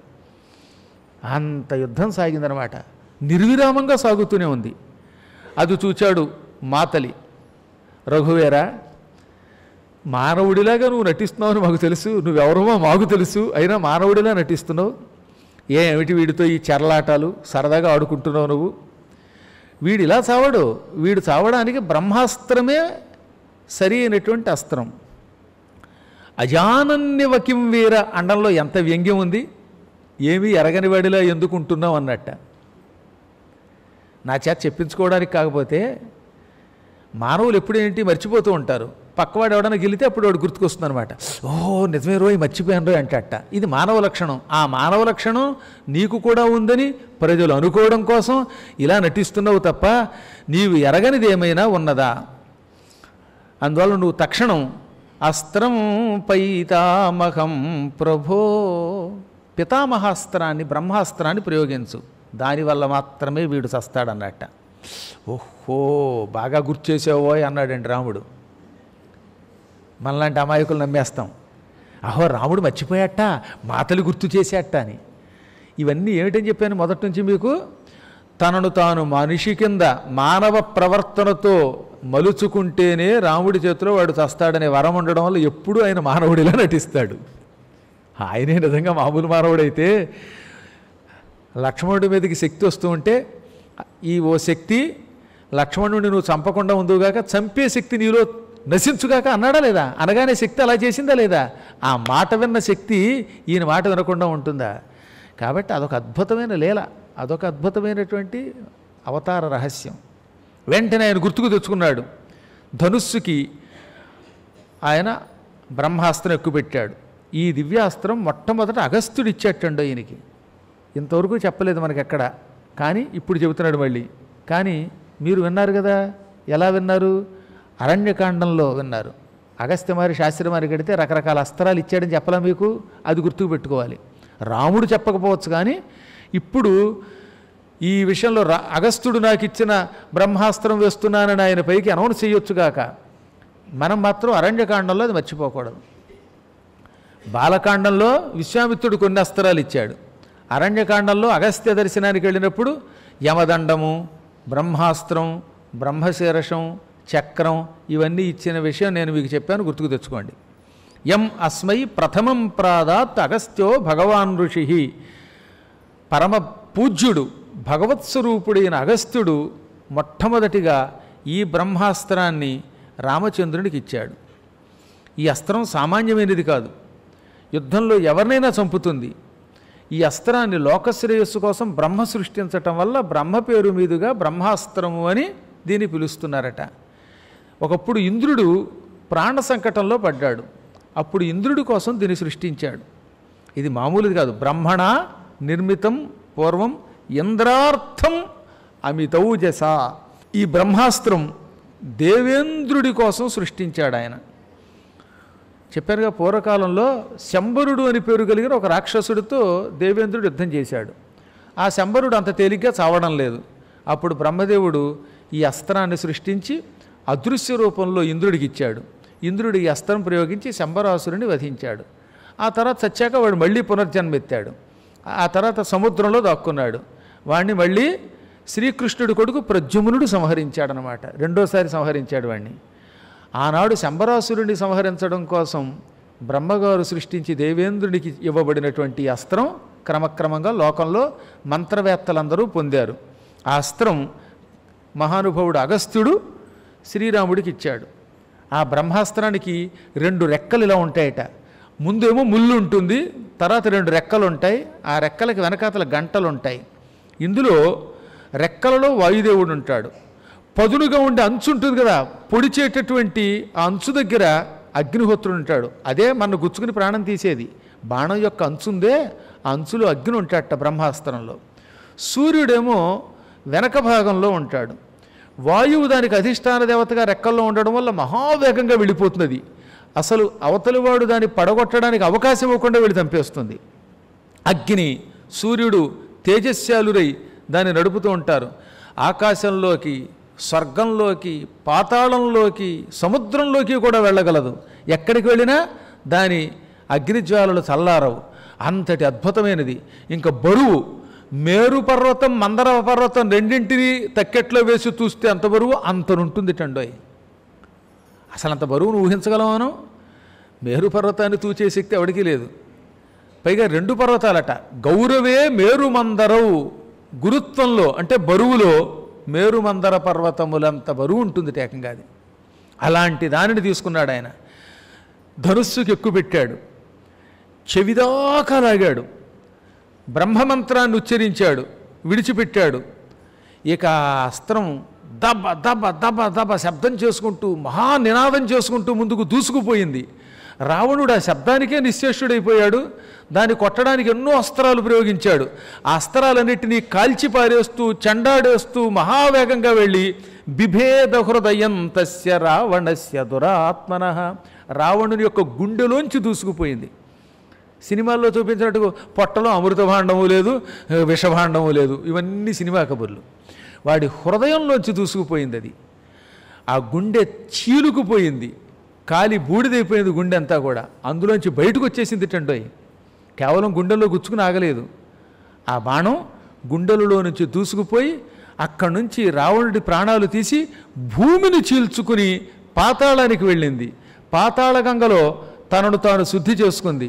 అంత యుద్ధం సాగిందనమాట. నిర్విరామంగా సాగుతూనే ఉంది. అది చూచాడు మాతలి. రఘువేరా, మానవుడిలాగా నువ్వు నటిస్తున్నావు అని మాకు తెలుసు, నువ్వెవరమో మాకు తెలుసు, అయినా మానవుడిలా నటిస్తున్నావు. ఏమిటి వీడితో ఈ చెరలాటాలు, సరదాగా ఆడుకుంటున్నావు నువ్వు? వీడు ఇలా చావడు. వీడు చావడానికి బ్రహ్మాస్త్రమే సరి అయినటువంటి అస్త్రం. అజానన్యవకిం వీర అండంలో ఎంత వ్యంగ్యం ఉంది! ఏమీ ఎరగని వాడిలా ఎందుకుంటున్నావు అన్నట్ట. నా చేత చెప్పించుకోవడానికి కాకపోతే మానవులు ఎప్పుడేంటి మర్చిపోతూ ఉంటారు. పక్కవాడు ఎవడన్నా గెలితే అప్పుడు వాడు గుర్తుకొస్తుంది అనమాట. ఓహో నిజమే రోయ్, మర్చిపోయాను రోయ్ అంటట. ఇది మానవ లక్షణం. ఆ మానవ లక్షణం నీకు కూడా ఉందని ప్రజలు అనుకోవడం కోసం ఇలా నటిస్తున్నావు తప్ప నీవు ఎరగనిది ఏమైనా ఉన్నదా అందువల్ల నువ్వు తక్షణం అస్త్రం పైతామహం ప్రభో, పితామహాస్త్రాన్ని బ్రహ్మాస్త్రాన్ని ప్రయోగించు, దానివల్ల మాత్రమే వీడు చస్తాడన్నట్ట. ఓహో, బాగా గుర్తు చేసావో అన్నాడండి రాముడు. మనలాంటి అమాయకులు నమ్మేస్తాం, అహో రాముడు మర్చిపోయాట, మాతలు గుర్తు చేసేట అని. ఇవన్నీ ఏమిటని చెప్పాను మొదటి నుంచి మీకు. తనను తాను మనిషి కింద మానవ ప్రవర్తనతో మలుచుకుంటేనే రాముడి చేతిలో వాడు చస్తాడనే వరం ఉండడం వల్ల ఎప్పుడూ ఆయన మానవుడిలా నటిస్తాడు. ఆయనే నిజంగా మామూలు మానవుడైతే లక్ష్మణుడి మీదకి శక్తి వస్తూ ఉంటే ఓ శక్తి లక్ష్మణుడిని నువ్వు చంపకుండా ఉందుగాక, చంపే శక్తి నీలో నశించుగాక అన్నాడా లేదా? అనగానే శక్తి అలా చేసిందా లేదా? ఆ మాట విన్న శక్తి ఈయన మాట వినకుండా ఉంటుందా? కాబట్టి అదొక అద్భుతమైన లీల, అదొక అద్భుతమైనటువంటి అవతార రహస్యం. వెంటనే ఆయన గుర్తుకు తెచ్చుకున్నాడు. ధనుస్సుకి ఆయన బ్రహ్మాస్త్రం ఎక్కుపెట్టాడు. ఈ దివ్యాస్త్రం మొట్టమొదట అగస్త్యుడు ఇచ్చేటండో ఈయనకి. ఇంతవరకు చెప్పలేదు మనకెక్కడ, కానీ ఇప్పుడు చెబుతున్నాడు మళ్ళీ. కానీ మీరు విన్నారు కదా, ఎలా విన్నారు? అరణ్యకాండంలో విన్నారు. అగస్త్యమారి శాస్త్రమారి కడితే రకరకాల అస్త్రాలు ఇచ్చాడని చెప్పలా మీకు? అది గుర్తుకు పెట్టుకోవాలి. రాముడు చెప్పకపోవచ్చు, కానీ ఇప్పుడు ఈ విషయంలో అగస్త్యుడు నాకు ఇచ్చిన బ్రహ్మాస్త్రం వేస్తున్నానని ఆయన పైకి అనౌన్స్ చేయొచ్చుగాక, మనం మాత్రం అరణ్యకాండంలో అది మర్చిపోకూడదు. బాలకాండంలో విశ్వామిత్రుడు కొన్ని అస్త్రాలు ఇచ్చాడు. అరణ్యకాండంలో అగస్త్య దర్శనానికి వెళ్ళినప్పుడు యమదండము, బ్రహ్మాస్త్రం, బ్రహ్మశీర్షం, చక్రం ఇవన్నీ ఇచ్చిన విషయం నేను మీకు చెప్పాను, గుర్తుకు తెచ్చుకోండి. యం అస్మై ప్రథమం ప్రాదాత్ అగస్త్యో భగవాన్ ఋషి. పరమ పూజ్యుడు భగవత్స్వరూపుడైన అగస్త్యుడు మొట్టమొదటిగా ఈ బ్రహ్మాస్త్రాన్ని రామచంద్రునికి ఇచ్చాడు. ఈ అస్త్రం సామాన్యమైనది కాదు, యుద్ధంలో ఎవరినైనా చంపుతుంది. ఈ అస్త్రాన్ని లోకశ్రేయస్సు కోసం బ్రహ్మ సృష్టించటం వల్ల బ్రహ్మ పేరు మీదుగా బ్రహ్మాస్త్రము అని దీన్ని పిలుస్తున్నారట. ఒకప్పుడు ఇంద్రుడు ప్రాణ సంకటంలో పడ్డాడు, అప్పుడు ఇంద్రుడి కోసం దీన్ని సృష్టించాడు. ఇది మామూలుది కాదు. బ్రహ్మణ నిర్మితం పూర్వం ఇంద్రార్థం అమితౌజస. ఈ బ్రహ్మాస్త్రం దేవేంద్రుడి కోసం సృష్టించాడు ఆయన. చెప్పారుగా, పూర్వకాలంలో శంబరుడు అని పేరు కలిగిన ఒక రాక్షసుడితో దేవేంద్రుడు యుద్ధం చేశాడు. ఆ శంబరుడు అంత తేలిగ్గా చావడం లేదు. అప్పుడు బ్రహ్మదేవుడు ఈ అస్త్రాన్ని సృష్టించి అదృశ్య రూపంలో ఇంద్రుడికి ఇచ్చాడు. ఇంద్రుడు ఈ అస్త్రం ప్రయోగించి శంబరాసురుని వధించాడు. ఆ తర్వాత చచ్చాక వాడు మళ్ళీ పునర్జన్మెత్తాడు. ఆ తర్వాత సముద్రంలో దాక్కున్నాడు. వాడిని మళ్ళీ శ్రీకృష్ణుడి కొడుకు ప్రద్యుమ్నుడు సంహరించాడనమాట. రెండోసారి సంహరించాడు వాడిని. ఆనాడు శంబరాసురుడిని సంహరించడం కోసం బ్రహ్మగారు సృష్టించి దేవేంద్రుడికి ఇవ్వబడినటువంటి అస్త్రం క్రమక్రమంగా లోకంలో మంత్రవేత్తలందరూ పొందారు. ఆ అస్త్రం మహానుభావుడు అగస్త్యుడు శ్రీరాముడికి ఇచ్చాడు. ఆ బ్రహ్మాస్త్రానికి 2 రెక్కలు ఇలా ఉంటాయట. ముందేమో ముళ్ళు ఉంటుంది, తర్వాత 2 రెక్కలు ఉంటాయి. ఆ రెక్కలకి వెనకాతల గంటలు ఉంటాయి. ఇందులో రెక్కలలో వాయుదేవుడు ఉంటాడు. పదునుగా ఉండే అంచు ఉంటుంది కదా, పొడిచేటటువంటి ఆ అంచు దగ్గర అగ్నిహోత్రుడు ఉంటాడు. అదే మన గుచ్చుకుని ప్రాణం తీసేది. బాణం యొక్క అంచుందే, ఆ అంచులో అగ్ని ఉంటాడట బ్రహ్మాస్త్రంలో. సూర్యుడేమో వెనక భాగంలో ఉంటాడు. వాయువు దానికి అధిష్టాన దేవతగా రెక్కల్లో ఉండడం వల్ల మహావేగంగా వెళ్ళిపోతున్నది. అసలు అవతలివాడు దాన్ని పడగొట్టడానికి అవకాశం ఇవ్వకుండా వెళ్ళి చంపేస్తుంది. అగ్ని, సూర్యుడు తేజస్శాలురై దాన్ని నడుపుతూ ఉంటారు. ఆకాశంలోకి, స్వర్గంలోకి, పాతాళంలోకి, సముద్రంలోకి కూడా వెళ్ళగలదు. ఎక్కడికి వెళ్ళినా దాని అగ్నిజ్వాలలు చల్లారవు. అంతటి అద్భుతమైనది. ఇంకా బరువు, మేరు పర్వతం, మందర పర్వతం రెండింటినీ తక్కెట్లో వేసి చూస్తే అంత బరువు అంతనుంటుంది టండోయ్. అసలు అంత బరువును ఊహించగలమాను? మేరు పర్వతాన్ని తూచే శక్తి ఎవడికి లేదు. పైగా 2 పర్వతాలట. గౌరవే మేరు మందరవు. గురుత్వంలో అంటే బరువులో మేరుమందర పర్వతములంత బరువు ఉంటుంది ఏకంగా అది. అలాంటి దానిని తీసుకున్నాడు ఆయన. ధనుస్సుకి ఎక్కుపెట్టాడు, చెవిదాకా లాగాడు, బ్రహ్మమంత్రాన్ని ఉచ్చరించాడు, విడిచిపెట్టాడు. ఇక అస్త్రం దబ దబ దబ దబ శబ్దం చేసుకుంటూ, మహానినాదం చేసుకుంటూ ముందుకు దూసుకుపోయింది. రావణుడు ఆ శబ్దానికే నిశ్చేష్టుడైపోయాడు. దాన్ని కొట్టడానికి ఎన్నో అస్త్రాలు ప్రయోగించాడు. ఆ అస్త్రాలన్నింటినీ కాల్చి పారేస్తూ చెండాడేస్తూ మహావేగంగా వెళ్ళి బిభేద హృదయం తస్య రావణస్య దురాత్మనః, రావణుని యొక్క గుండెలోంచి దూసుకుపోయింది. సినిమాల్లో చూపించినట్టు పొట్టలో అమృత భాండము లేదు, విషభాండము లేదు, ఇవన్నీ సినిమా కబుర్లు. వాడి హృదయంలోంచి దూసుకుపోయింది అది. ఆ గుండె చీలుకుపోయింది, కాలి బూడిదైపోయింది గుండె అంతా కూడా. అందులోంచి బయటకు వచ్చేసింది టండోయ్. కేవలం గుండెల్లో గుచ్చుకుని ఆగలేదు. ఆ బాణం గుండెలలో నుంచి దూసుకుపోయి అక్కడి నుంచి రావణుడి ప్రాణాలు తీసి భూమిని చీల్చుకుని పాతాళానికి వెళ్ళింది. పాతాళ గంగలో తనను తాను శుద్ధి చేసుకుంది,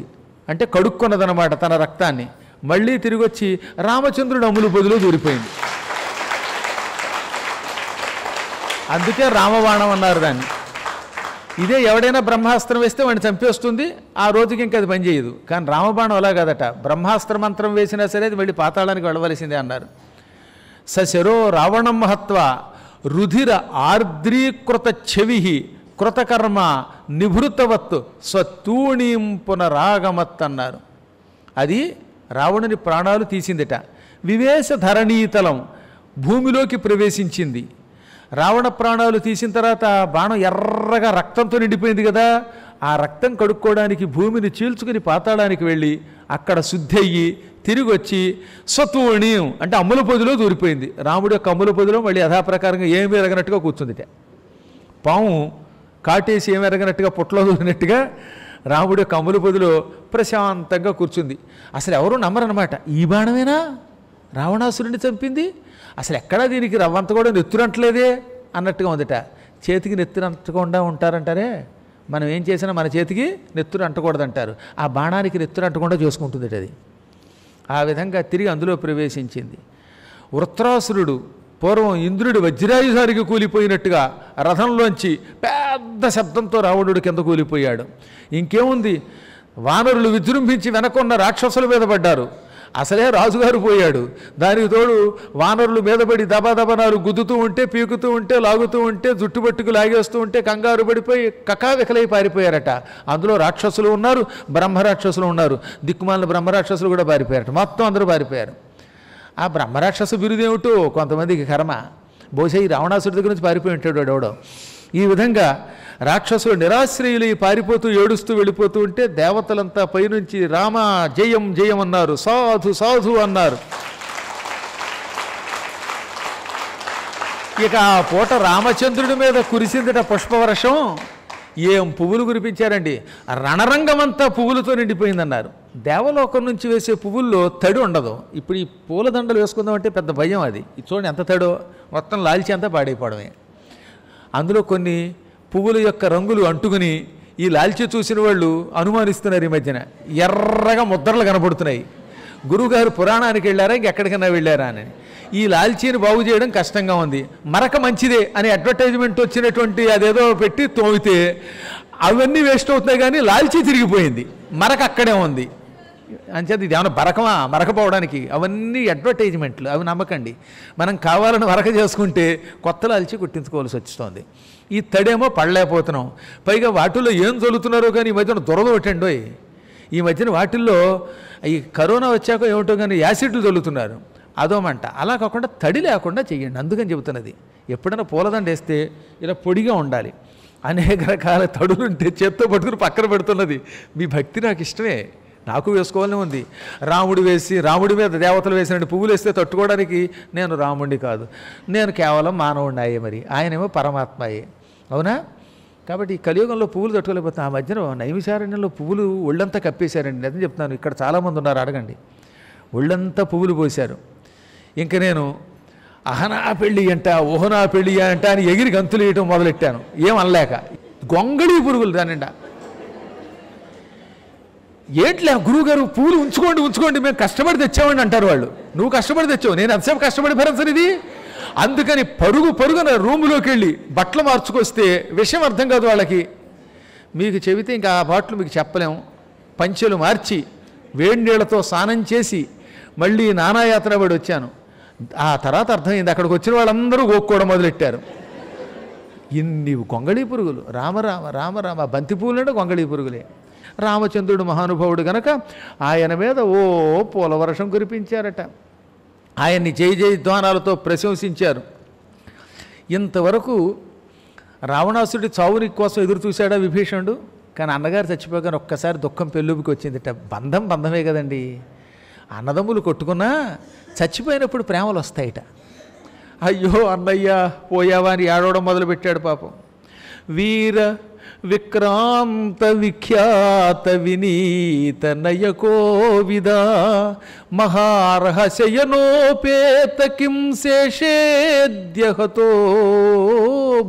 అంటే కడుక్కున్నదనమాట తన రక్తాన్ని. మళ్ళీ తిరిగి వచ్చి రామచంద్రుడు అమ్ములు బొదిలో దూరిపోయింది. అందుకే రామబాణం అన్నారు దాన్ని. ఇదే ఎవడైనా బ్రహ్మాస్త్రం వేస్తే వాడిని చంపేస్తుంది, ఆ రోజుకి ఇంకా అది పనిచేయదు. కానీ రామబాణం అలా కాదట, బ్రహ్మాస్త్ర మంత్రం వేసినా సరే అది మళ్ళీ పాతాళానికి వెళ్ళవలసిందే అన్నారు. సశరో రావణం మహత్వ రుధిర ఆర్ద్రీకృత చెవి కృతకర్మ నిభృతవత్ స్వతూణీం పునరాగమత్ అన్నారు. అది రావణుని ప్రాణాలు తీసిందిట. వివేశ ధరణీతలం, భూమిలోకి ప్రవేశించింది. రావణ ప్రాణాలు తీసిన తర్వాత బాణం ఎర్రగా రక్తంతో నిండిపోయింది కదా, ఆ రక్తం కడుక్కోవడానికి భూమిని చీల్చుకుని పాతాళానికి వెళ్ళి అక్కడ శుద్ధి అయ్యి తిరిగి వచ్చి స్వతూణీం అంటే అమ్ముల పొదిలో దూరిపోయింది. రాముడి యొక్క అమ్ముల పొదిలో మళ్ళీ యథాప్రకారంగా ఏమీ ఎరగనట్టుగా కూర్చుందిట. పాము కాటేసి ఏమి ఎరగనట్టుగా పుట్టలో దూరినట్టుగా రాముడి యొక్క అమ్ముల పొదిలో ప్రశాంతంగా కూర్చుంది. అసలు ఎవరూ నమ్మరనమాట, ఈ బాణమేనా రావణాసురుడిని చంపింది, అసలు ఎక్కడా దీనికి రవ్వంత కూడా నెత్తురంటలేదే అన్నట్టుగా ఉందట. చేతికి నెత్తురు అంటకుండా ఉంటారంటారే, మనం ఏం చేసినా మన చేతికి నెత్తురు అంటకూడదంటారు. ఆ బాణానికి నెత్తురు అంటకుండా చేసుకుంటుంది అది. ఆ విధంగా తిరిగి అందులో ప్రవేశించింది. వృత్రాసురుడు పూర్వం ఇంద్రుడి వజ్రాయుధానికి కూలిపోయినట్టుగా రథంలోంచి పెద్ద శబ్దంతో రావణుడు కింద కూలిపోయాడు. ఇంకేముంది, వానరులు విజృంభించి వెనకున్న రాక్షసుల మీద పడ్డారు. అసలే రాజుగారు పోయాడు, దానికి తోడు వానరులు మీదపడి దబాదబనాలు గుద్దుతూ ఉంటే, పీకుతూ ఉంటే, లాగుతూ ఉంటే, జుట్టుబట్టుకు లాగేస్తూ ఉంటే కంగారు పడిపోయి కకావికలై పారిపోయారట. అందులో రాక్షసులు ఉన్నారు, బ్రహ్మరాక్షసులు ఉన్నారు. దిక్కుమాలిన బ్రహ్మరాక్షసులు కూడా పారిపోయారట. మొత్తం అందరూ పారిపోయారు. ఆ బ్రహ్మరాక్షస బిరుదేమిటో కొంతమందికి కర్మ. బహుశా ఈ రావణాసుడి దగ్గర నుంచి పారిపోయి ఉంటాడు వాడెవడో. ఈ విధంగా రాక్షసులు నిరాశ్రయులు పారిపోతూ ఏడుస్తూ వెళ్ళిపోతూ ఉంటే దేవతలంతా పైనుంచి రామ జయం జయం అన్నారు, సాధు సాధు అన్నారు. ఇక ఆ పూట రామచంద్రుడి మీద కురిసిందట పుష్పవర్షం. ఏం పువ్వులు కురిపించారండి, రణరంగమంతా పువ్వులతో నిండిపోయిందన్నారు. దేవలోకం నుంచి వేసే పువ్వుల్లో తడి ఉండదు. ఇప్పుడు ఈ పూలదండలు వేసుకుందామంటే పెద్ద భయం. అది చూడండి ఎంత తడో, మొత్తం లాల్చి అంతా పాడైపోవడమే. అందులో కొన్ని పువ్వుల యొక్క రంగులు అంటుకుని ఈ లాల్చి చూసిన వాళ్ళు అనుమానిస్తున్నారు. ఈ మధ్యన ఎర్రగా ముద్రలు కనబడుతున్నాయి. గురువుగారు పురాణానికి వెళ్ళారా ఇంకెక్కడికైనా వెళ్ళారా అని. ఈ లాల్చీని బాగు చేయడం కష్టంగా ఉంది, మరక మంచిదే అని అడ్వర్టైజ్మెంట్ వచ్చినటువంటి అదేదో పెట్టి తోమితే అవన్నీ వేస్ట్ అవుతున్నాయి. కానీ లాల్చీ తిరిగిపోయింది, మరక అక్కడే ఉంది. అంచేది ఇది ఏమైనా బరకమా, మరకపోవడానికి అవన్నీ అడ్వర్టైజ్మెంట్లు, అవి నమ్మకండి. మనం కావాలని మరక చేసుకుంటే కొత్త లాల్చి కుట్టించుకోవాల్సి వస్తుంది. ఈ తడేమో పడలేకపోతున్నాం. పైగా వాటిల్లో ఏం చల్లుతున్నారో కానీ ఈ మధ్యన దురద పెట్టండి. ఈ మధ్యన వాటిల్లో ఈ కరోనా వచ్చాక ఏమిటో కానీ యాసిడ్లు చల్లుతున్నారు, అదోమంట. అలా కాకుండా తడి లేకుండా చెయ్యండి. అందుకని చెబుతున్నది, ఎప్పుడైనా పూలదండ వేస్తే ఇలా పొడిగా ఉండాలి. అనేక రకాల తడులుంటే చేత్తో పట్టుకుని పక్కన పెడుతున్నది. మీ భక్తి నాకు ఇష్టమే, నాకు వేసుకోవాలని ఉంది. రాముడి మీద దేవతలు వేసినట్టు పువ్వులు వేస్తే తట్టుకోవడానికి నేను రాముడిని కాదు, నేను కేవలం మానవుడినాయే. మరి ఆయనేమో పరమాత్మయే, అవునా? కాబట్టి ఈ కలియుగంలో పువ్వులు తట్టుకోలేకపోతే ఆ మధ్యన నైమిషారణ్యంలో పువ్వులు ఒళ్ళంతా కప్పేశారండి. నిజం చెప్తున్నాను, ఇక్కడ చాలామంది ఉన్నారు, అడగండి. ఒళ్ళంతా పువ్వులు పోశారు. ఇంక నేను అహనా పెళ్ళి అంట, ఓహనా పెళ్ళి అంట అని ఎగిరి గంతులు వేయటం మొదలెట్టాను, ఏం అనలేక. గొంగళి పురుగులు దానిండా. ఏట్లే గురువుగారు పువ్వులు ఉంచుకోండి ఉంచుకోండి, మేము కష్టపడి తెచ్చామని అంటారు వాళ్ళు. నువ్వు కష్టపడి తెచ్చావు, నేను ఎంతసేపు కష్టపడి భరించను ఇది. అందుకని పరుగున రూములోకి వెళ్ళి బట్టలు మార్చుకొస్తే విషయం అర్థం కాదు వాళ్ళకి. మీకు చెబితే ఇంకా ఆ బాట్లు మీకు చెప్పలేము. పంచెలు మార్చి వేడి నీళ్లతో స్నానం చేసి మళ్ళీ నానాయాత్ర పడి వచ్చాను. ఆ తర్వాత అర్థమైంది, అక్కడికి వచ్చిన వాళ్ళందరూ గోక్కోవడం మొదలెట్టారు. ఇన్ని గొంగళీ పురుగులు, రామ రామ రామ రామ, బంతిపూలంటే గొంగళీ పురుగులే. రామచంద్రుడు మహానుభావుడు గనక ఆయన మీద ఓ పూల వర్షం కురిపించారట. ఆయన్ని జై జై ధ్వానాలతో ప్రశంసించారు. ఇంతవరకు రావణాసుడి చావుని కోసం ఎదురు చూశాడా విభీషణుడు. కానీ అన్నగారు చచ్చిపోగానే ఒక్కసారి దుఃఖం పెళ్ళుబికి వచ్చిందిట. బంధమే కదండి, అన్నదమ్ములు కొట్టుకున్నా చచ్చిపోయినప్పుడు ప్రేమలు వస్తాయిట. అయ్యో అన్నయ్య పోయావా అని ఏడవడం మొదలుపెట్టాడు పాపం. వీర విక్రాంత విఖ్యాత వినీత నయకోవిద మహారహశయనోపేత కిం శేషేద్యహతో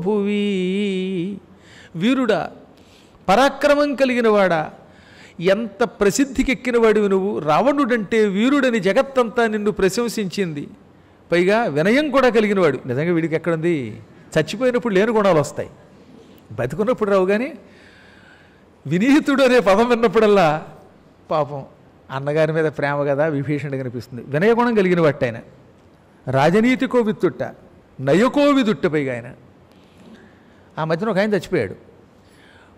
భువి. వీరుడా, పరాక్రమం కలిగినవాడా, ఎంత ప్రసిద్ధికెక్కినవాడివి నువ్వు. రావణుడంటే వీరుడని జగత్తంతా నిన్ను ప్రశంసించింది. పైగా వినయం కూడా కలిగినవాడు. నిజంగా వీడికి ఎక్కడుంది? చచ్చిపోయినప్పుడు లేని గుణాలు వస్తాయి, బతుకున్నప్పుడు రావు. కానీ వినీతుడు అనే పదం విన్నప్పుడల్లా పాపం అన్నగారి మీద ప్రేమ కదా విభీషణుడికి కనిపిస్తుంది. వినయగుణం కలిగిన వాటి ఆయన. రాజనీతి కోవిత్తుట్ట, నయకోవిదుట్ట. పైగా ఆయన ఆ మధ్యన ఒక ఆయన చచ్చిపోయాడు.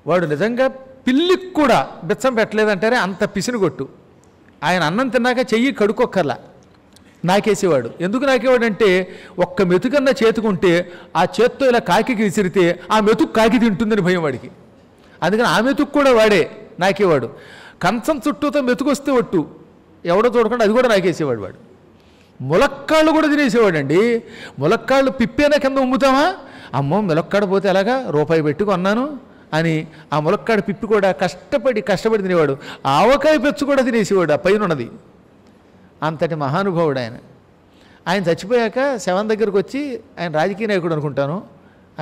వాడు నిజంగా పిల్లికి కూడా బిచ్చం పెట్టలేదంటారే అంత పిసినిగొట్టు. ఆయన అన్నం తిన్నాక చెయ్యి కడుక్కొక్కర్లా నాకేసేవాడు. ఎందుకు నాకేవాడంటే ఒక్క మెతుకన్నా చేతుకుంటే ఆ చేత్తో ఇలా కాకి విసిరితే ఆ మెతుకు కాకి తింటుందని భయం వాడికి. అందుకని ఆ మెతుకు కూడా వాడే నాకేవాడు. కంచం చుట్టూతో మెతుకు వస్తే ఒట్టు ఎవడో చూడకుండా అది కూడా నాకేసేవాడు వాడు. ములక్కాళ్ళు కూడా తినేసేవాడండి. ములక్కాళ్ళు పిప్పేనా కింద ఉమ్ముతామా? అమ్మో ములక్కాడ పోతే ఎలాగా, రూపాయి పెట్టి కొన్నాను అని ఆ ములక్కాడ పిప్పి కూడా కష్టపడి తినేవాడు. ఆవకాయ పెచ్చు కూడా తినేసేవాడు ఆ పైన ఉన్నది. అంతటి మహానుభావుడు ఆయన. ఆయన చచ్చిపోయాక శవం దగ్గరకు వచ్చి, ఆయన రాజకీయ నాయకుడు అనుకుంటాను,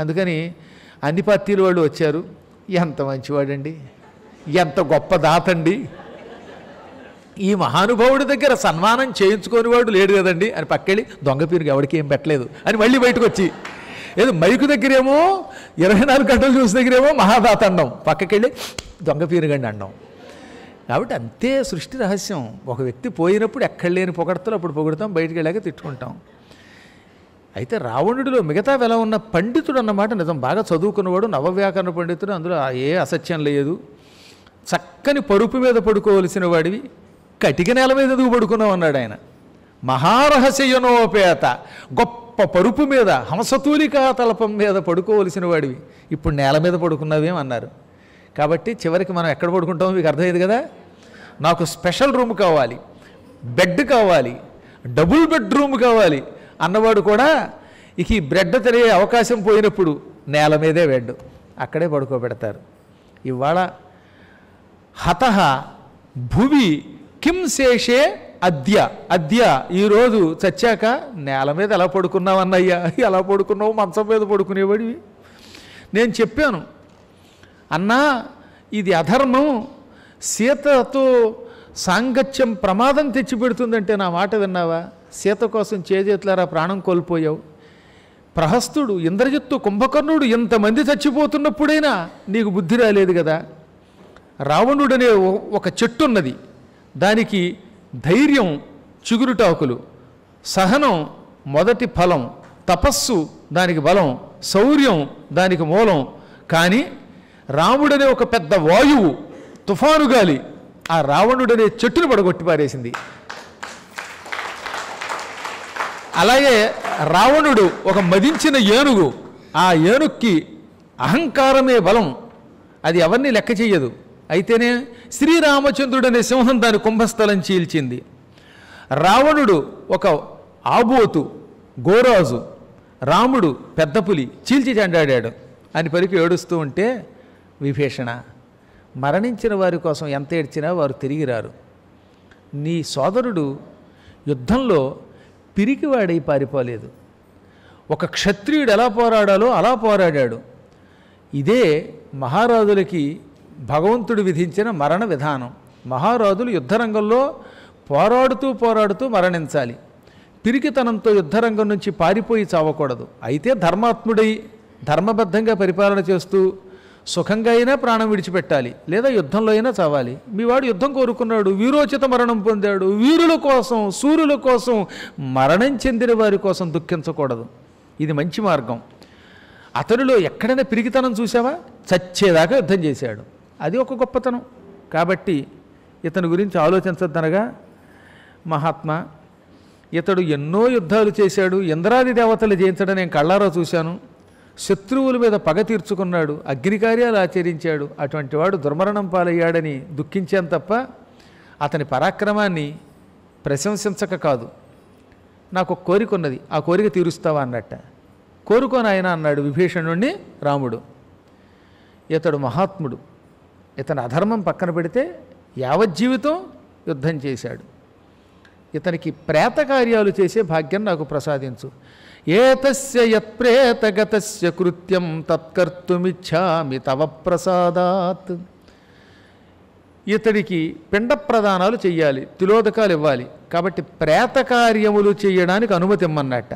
అందుకని అన్ని పార్టీల వాళ్ళు వచ్చారు. ఎంత మంచివాడండి, ఎంత గొప్ప దాతండి, ఈ మహానుభావుడి దగ్గర సన్మానం చేయించుకొని వాడు లేడు కదండి అని పక్కెళ్ళి దొంగ పీరుగా ఎవరికి ఏం పెట్టలేదు అని మళ్ళీ బయటకు వచ్చి, ఏదో మైకు దగ్గరేమో 24 గంటలు చూసి దగ్గరేమో మహాదాత అండం, పక్కకెళ్ళి దొంగ పీరుగండి అండం. కాబట్టి అంతే సృష్టి రహస్యం. ఒక వ్యక్తి పోయినప్పుడు ఎక్కడ లేని పొగడతలు అప్పుడు పొగుడతాం, బయటికి వెళ్ళాక తిట్టుకుంటాం. అయితే రావణుడిలో మిగతా ఎలా ఉన్న పండితుడు అన్నమాట నిజం. బాగా చదువుకున్నవాడు, నవవ్యాకరణ పండితుడు, అందులో ఏ అసత్యం లేదు. చక్కని పరుపు మీద పడుకోవలసిన వాడివి, కటిక నేల మీద ఎందుకు పడుకున్నావు అన్నాడు ఆయన. మహారహస్యనోపేత, గొప్ప పరుపు మీద హంసతూలికా తలపం మీద పడుకోవలసిన వాడివి, ఇప్పుడు నేల మీద పడుకున్నావేం అన్నారు. కాబట్టి చివరికి మనం ఎక్కడ పడుకుంటామో మీకు అర్థమైంది కదా. నాకు స్పెషల్ రూమ్ కావాలి, బెడ్ కావాలి, డబుల్ బెడ్రూమ్ కావాలి అన్నవాడు కూడా ఇక ఈ బ్రెడ్ తినే అవకాశం పోయినప్పుడు నేల మీదే బెడ్, అక్కడే పడుకోబెడతారు. ఇవాళ హతః భువి కిం శేషే అద్య ఈరోజు చచ్చాక నేల మీద ఎలా పడుకున్నావు అన్నయ్యా, ఎలా పడుకున్నావు, మంచం మీద పడుకునేవాడివి. నేను చెప్పాను అన్నా ఇది అధర్మం, సీతతో సాంగత్యం ప్రమాదం తెచ్చిపెడుతుందంటే నా మాట విన్నావా? సీత కోసం చేజేతులారా ప్రాణం కోల్పోయావు. ప్రహస్తుడు, ఇంద్రజిత్తు, కుంభకర్ణుడు ఎంతమంది చచ్చిపోతున్నప్పుడైనా నీకు బుద్ధి రాలేదు కదా. రావణుడనే ఒక చెట్టు ఉన్నది, దానికి ధైర్యం చిగురుటాకులు, సహనం మొదటి ఫలం, తపస్సు దానికి బలం, శౌర్యం దానికి మూలం. కానీ రాముడనే ఒక పెద్ద వాయువు, తుఫాను గాలి ఆ రావణుడనే చెట్టును పడగొట్టి పారేసింది. అలాగే రావణుడు ఒక మదించిన ఏనుగు, ఆ ఏనుక్కి అహంకారమే బలం, అది ఎవరిని లెక్క చెయ్యదు. అయితేనే శ్రీరామచంద్రుడనే సింహం దాని కుంభస్థలం చీల్చింది. రావణుడు ఒక ఆబోతు గోరాజు, రాముడు పెద్ద పులి చీల్చి చెండాడాడు అని పలికి ఏడుస్తూ ఉంటే, విభీషణ, మరణించిన వారి కోసం ఎంత ఏడ్చినా వారు తిరిగి రారు. నీ సోదరుడు యుద్ధంలో పిరికివాడై పారిపోలేదు. ఒక క్షత్రియుడు ఎలా పోరాడాలో అలా పోరాడాడు. ఇదే మహారాజులకి భగవంతుడు విధించిన మరణ విధానం. మహారాజులు యుద్ధరంగంలో పోరాడుతూ మరణించాలి. పిరికితనంతో యుద్ధరంగం నుంచి పారిపోయి చావకూడదు. అయితే ధర్మాత్ముడై ధర్మబద్ధంగా పరిపాలన చేస్తూ సుఖంగా అయినా ప్రాణం విడిచిపెట్టాలి, లేదా యుద్ధంలో అయినా చావాలి. మీవాడు యుద్ధం కోరుకున్నాడు, వీరోచిత మరణం పొందాడు. వీరుల కోసం, సూర్యుల కోసం, మరణం చెందిన వారి కోసం దుఃఖించకూడదు. ఇది మంచి మార్గం. అతనిలో ఎక్కడైనా పిరికితనం చూసావా? చచ్చేదాకా యుద్ధం చేశాడు. అది ఒక గొప్పతనం. కాబట్టి ఇతని గురించి ఆలోచించద్దనగా మహాత్మా, ఇతడు ఎన్నో యుద్ధాలు చేశాడు, ఇంద్రాది దేవతలు జయించడం నేను కళ్ళారా చూశాను, శత్రువుల మీద పగ తీర్చుకున్నాడు, అగ్నికార్యాలు ఆచరించాడు. అటువంటి వాడు దుర్మరణం పాలయ్యాడని దుఃఖించాను తప్ప అతని పరాక్రమాన్ని ప్రశంసించక కాదు. నాకు ఒక కోరిక ఉన్నది, ఆ కోరిక తీరుస్తావా అన్నట్ట. కోరుకోని ఆయన అన్నాడు విభీషణుణ్ణి రాముడు. ఇతడు మహాత్ముడు, ఇతని అధర్మం పక్కన పెడితే యావజ్జీవితం యుద్ధం చేశాడు. ఇతనికి ప్రేత కార్యాలు చేసే భాగ్యం నాకు ప్రసాదించు. ఏతస్య యత్ప్రేతగతస్య కృత్యం తత్కర్తుమిచ్ఛామి తవ ప్రసాదాత్. ఇతడికి పిండ ప్రదానాలు చెయ్యాలి, తిలోదకాలు ఇవ్వాలి. కాబట్టి ప్రేత కార్యములు చేయడానికి అనుమతి ఇమ్మన్నట్ట.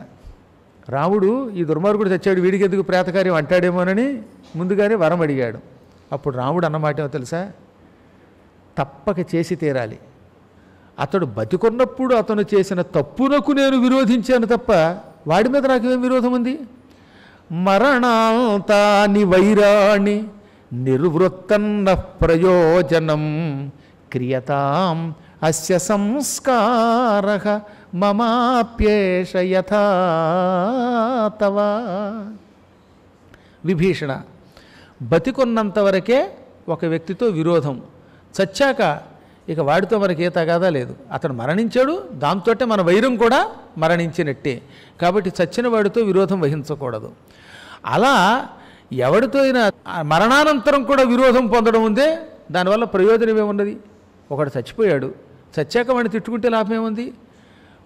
రాముడు ఈ దుర్మార్గుడు తెచ్చాడు, వీడికి ఎందుకు ప్రేతకార్యం అంటాడేమోనని ముందుగానే వరం అడిగాడు. అప్పుడు రాముడు అన్నమాట ఏమో తెలుసా? తప్పక చేసి తీరాలి. అతడు బతికున్నప్పుడు అతను చేసిన తప్పునకు నేను విరోధించాను తప్ప వాడి మీద నాకేం విరోధం ఉంది? మరణాంతాని వైరాణి నిర్వృత్తన్న ప్రయోజనం క్రియతాం అస్య సంస్కారః మమాప్యేష యథా తవ. విభీషణ, బతికున్నంతవరకే ఒక వ్యక్తితో విరోధం, చచ్చాక ఇక వాడితో మనకి ఏ తగాదా లేదు. అతను మరణించాడు, దాంతోటే మన వైరం కూడా మరణించినట్టే. కాబట్టి చచ్చిన వాడితో విరోధం వహించకూడదు. అలా ఎవడితో అయినా మరణానంతరం కూడా విరోధం పొందడం ఉందే, దానివల్ల ప్రయోజనం ఏమున్నది? ఒకడు చచ్చిపోయాడు, చచ్చాక వాడిని తిట్టుకుంటే లాభం ఏముంది?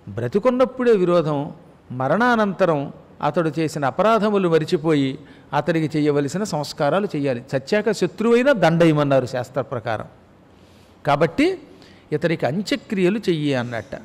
బ్రతికున్నప్పుడే విరోధం, మరణానంతరం అతడు చేసిన అపరాధములు మరిచిపోయి అతడికి చేయవలసిన సంస్కారాలు చేయాలి. చచ్చాక శత్రువైనా దండయమన్నారు శాస్త్ర ప్రకారం. కాబట్టి ఇతడికి అంత్యక్రియలు చెయ్యి అన్నట్ట.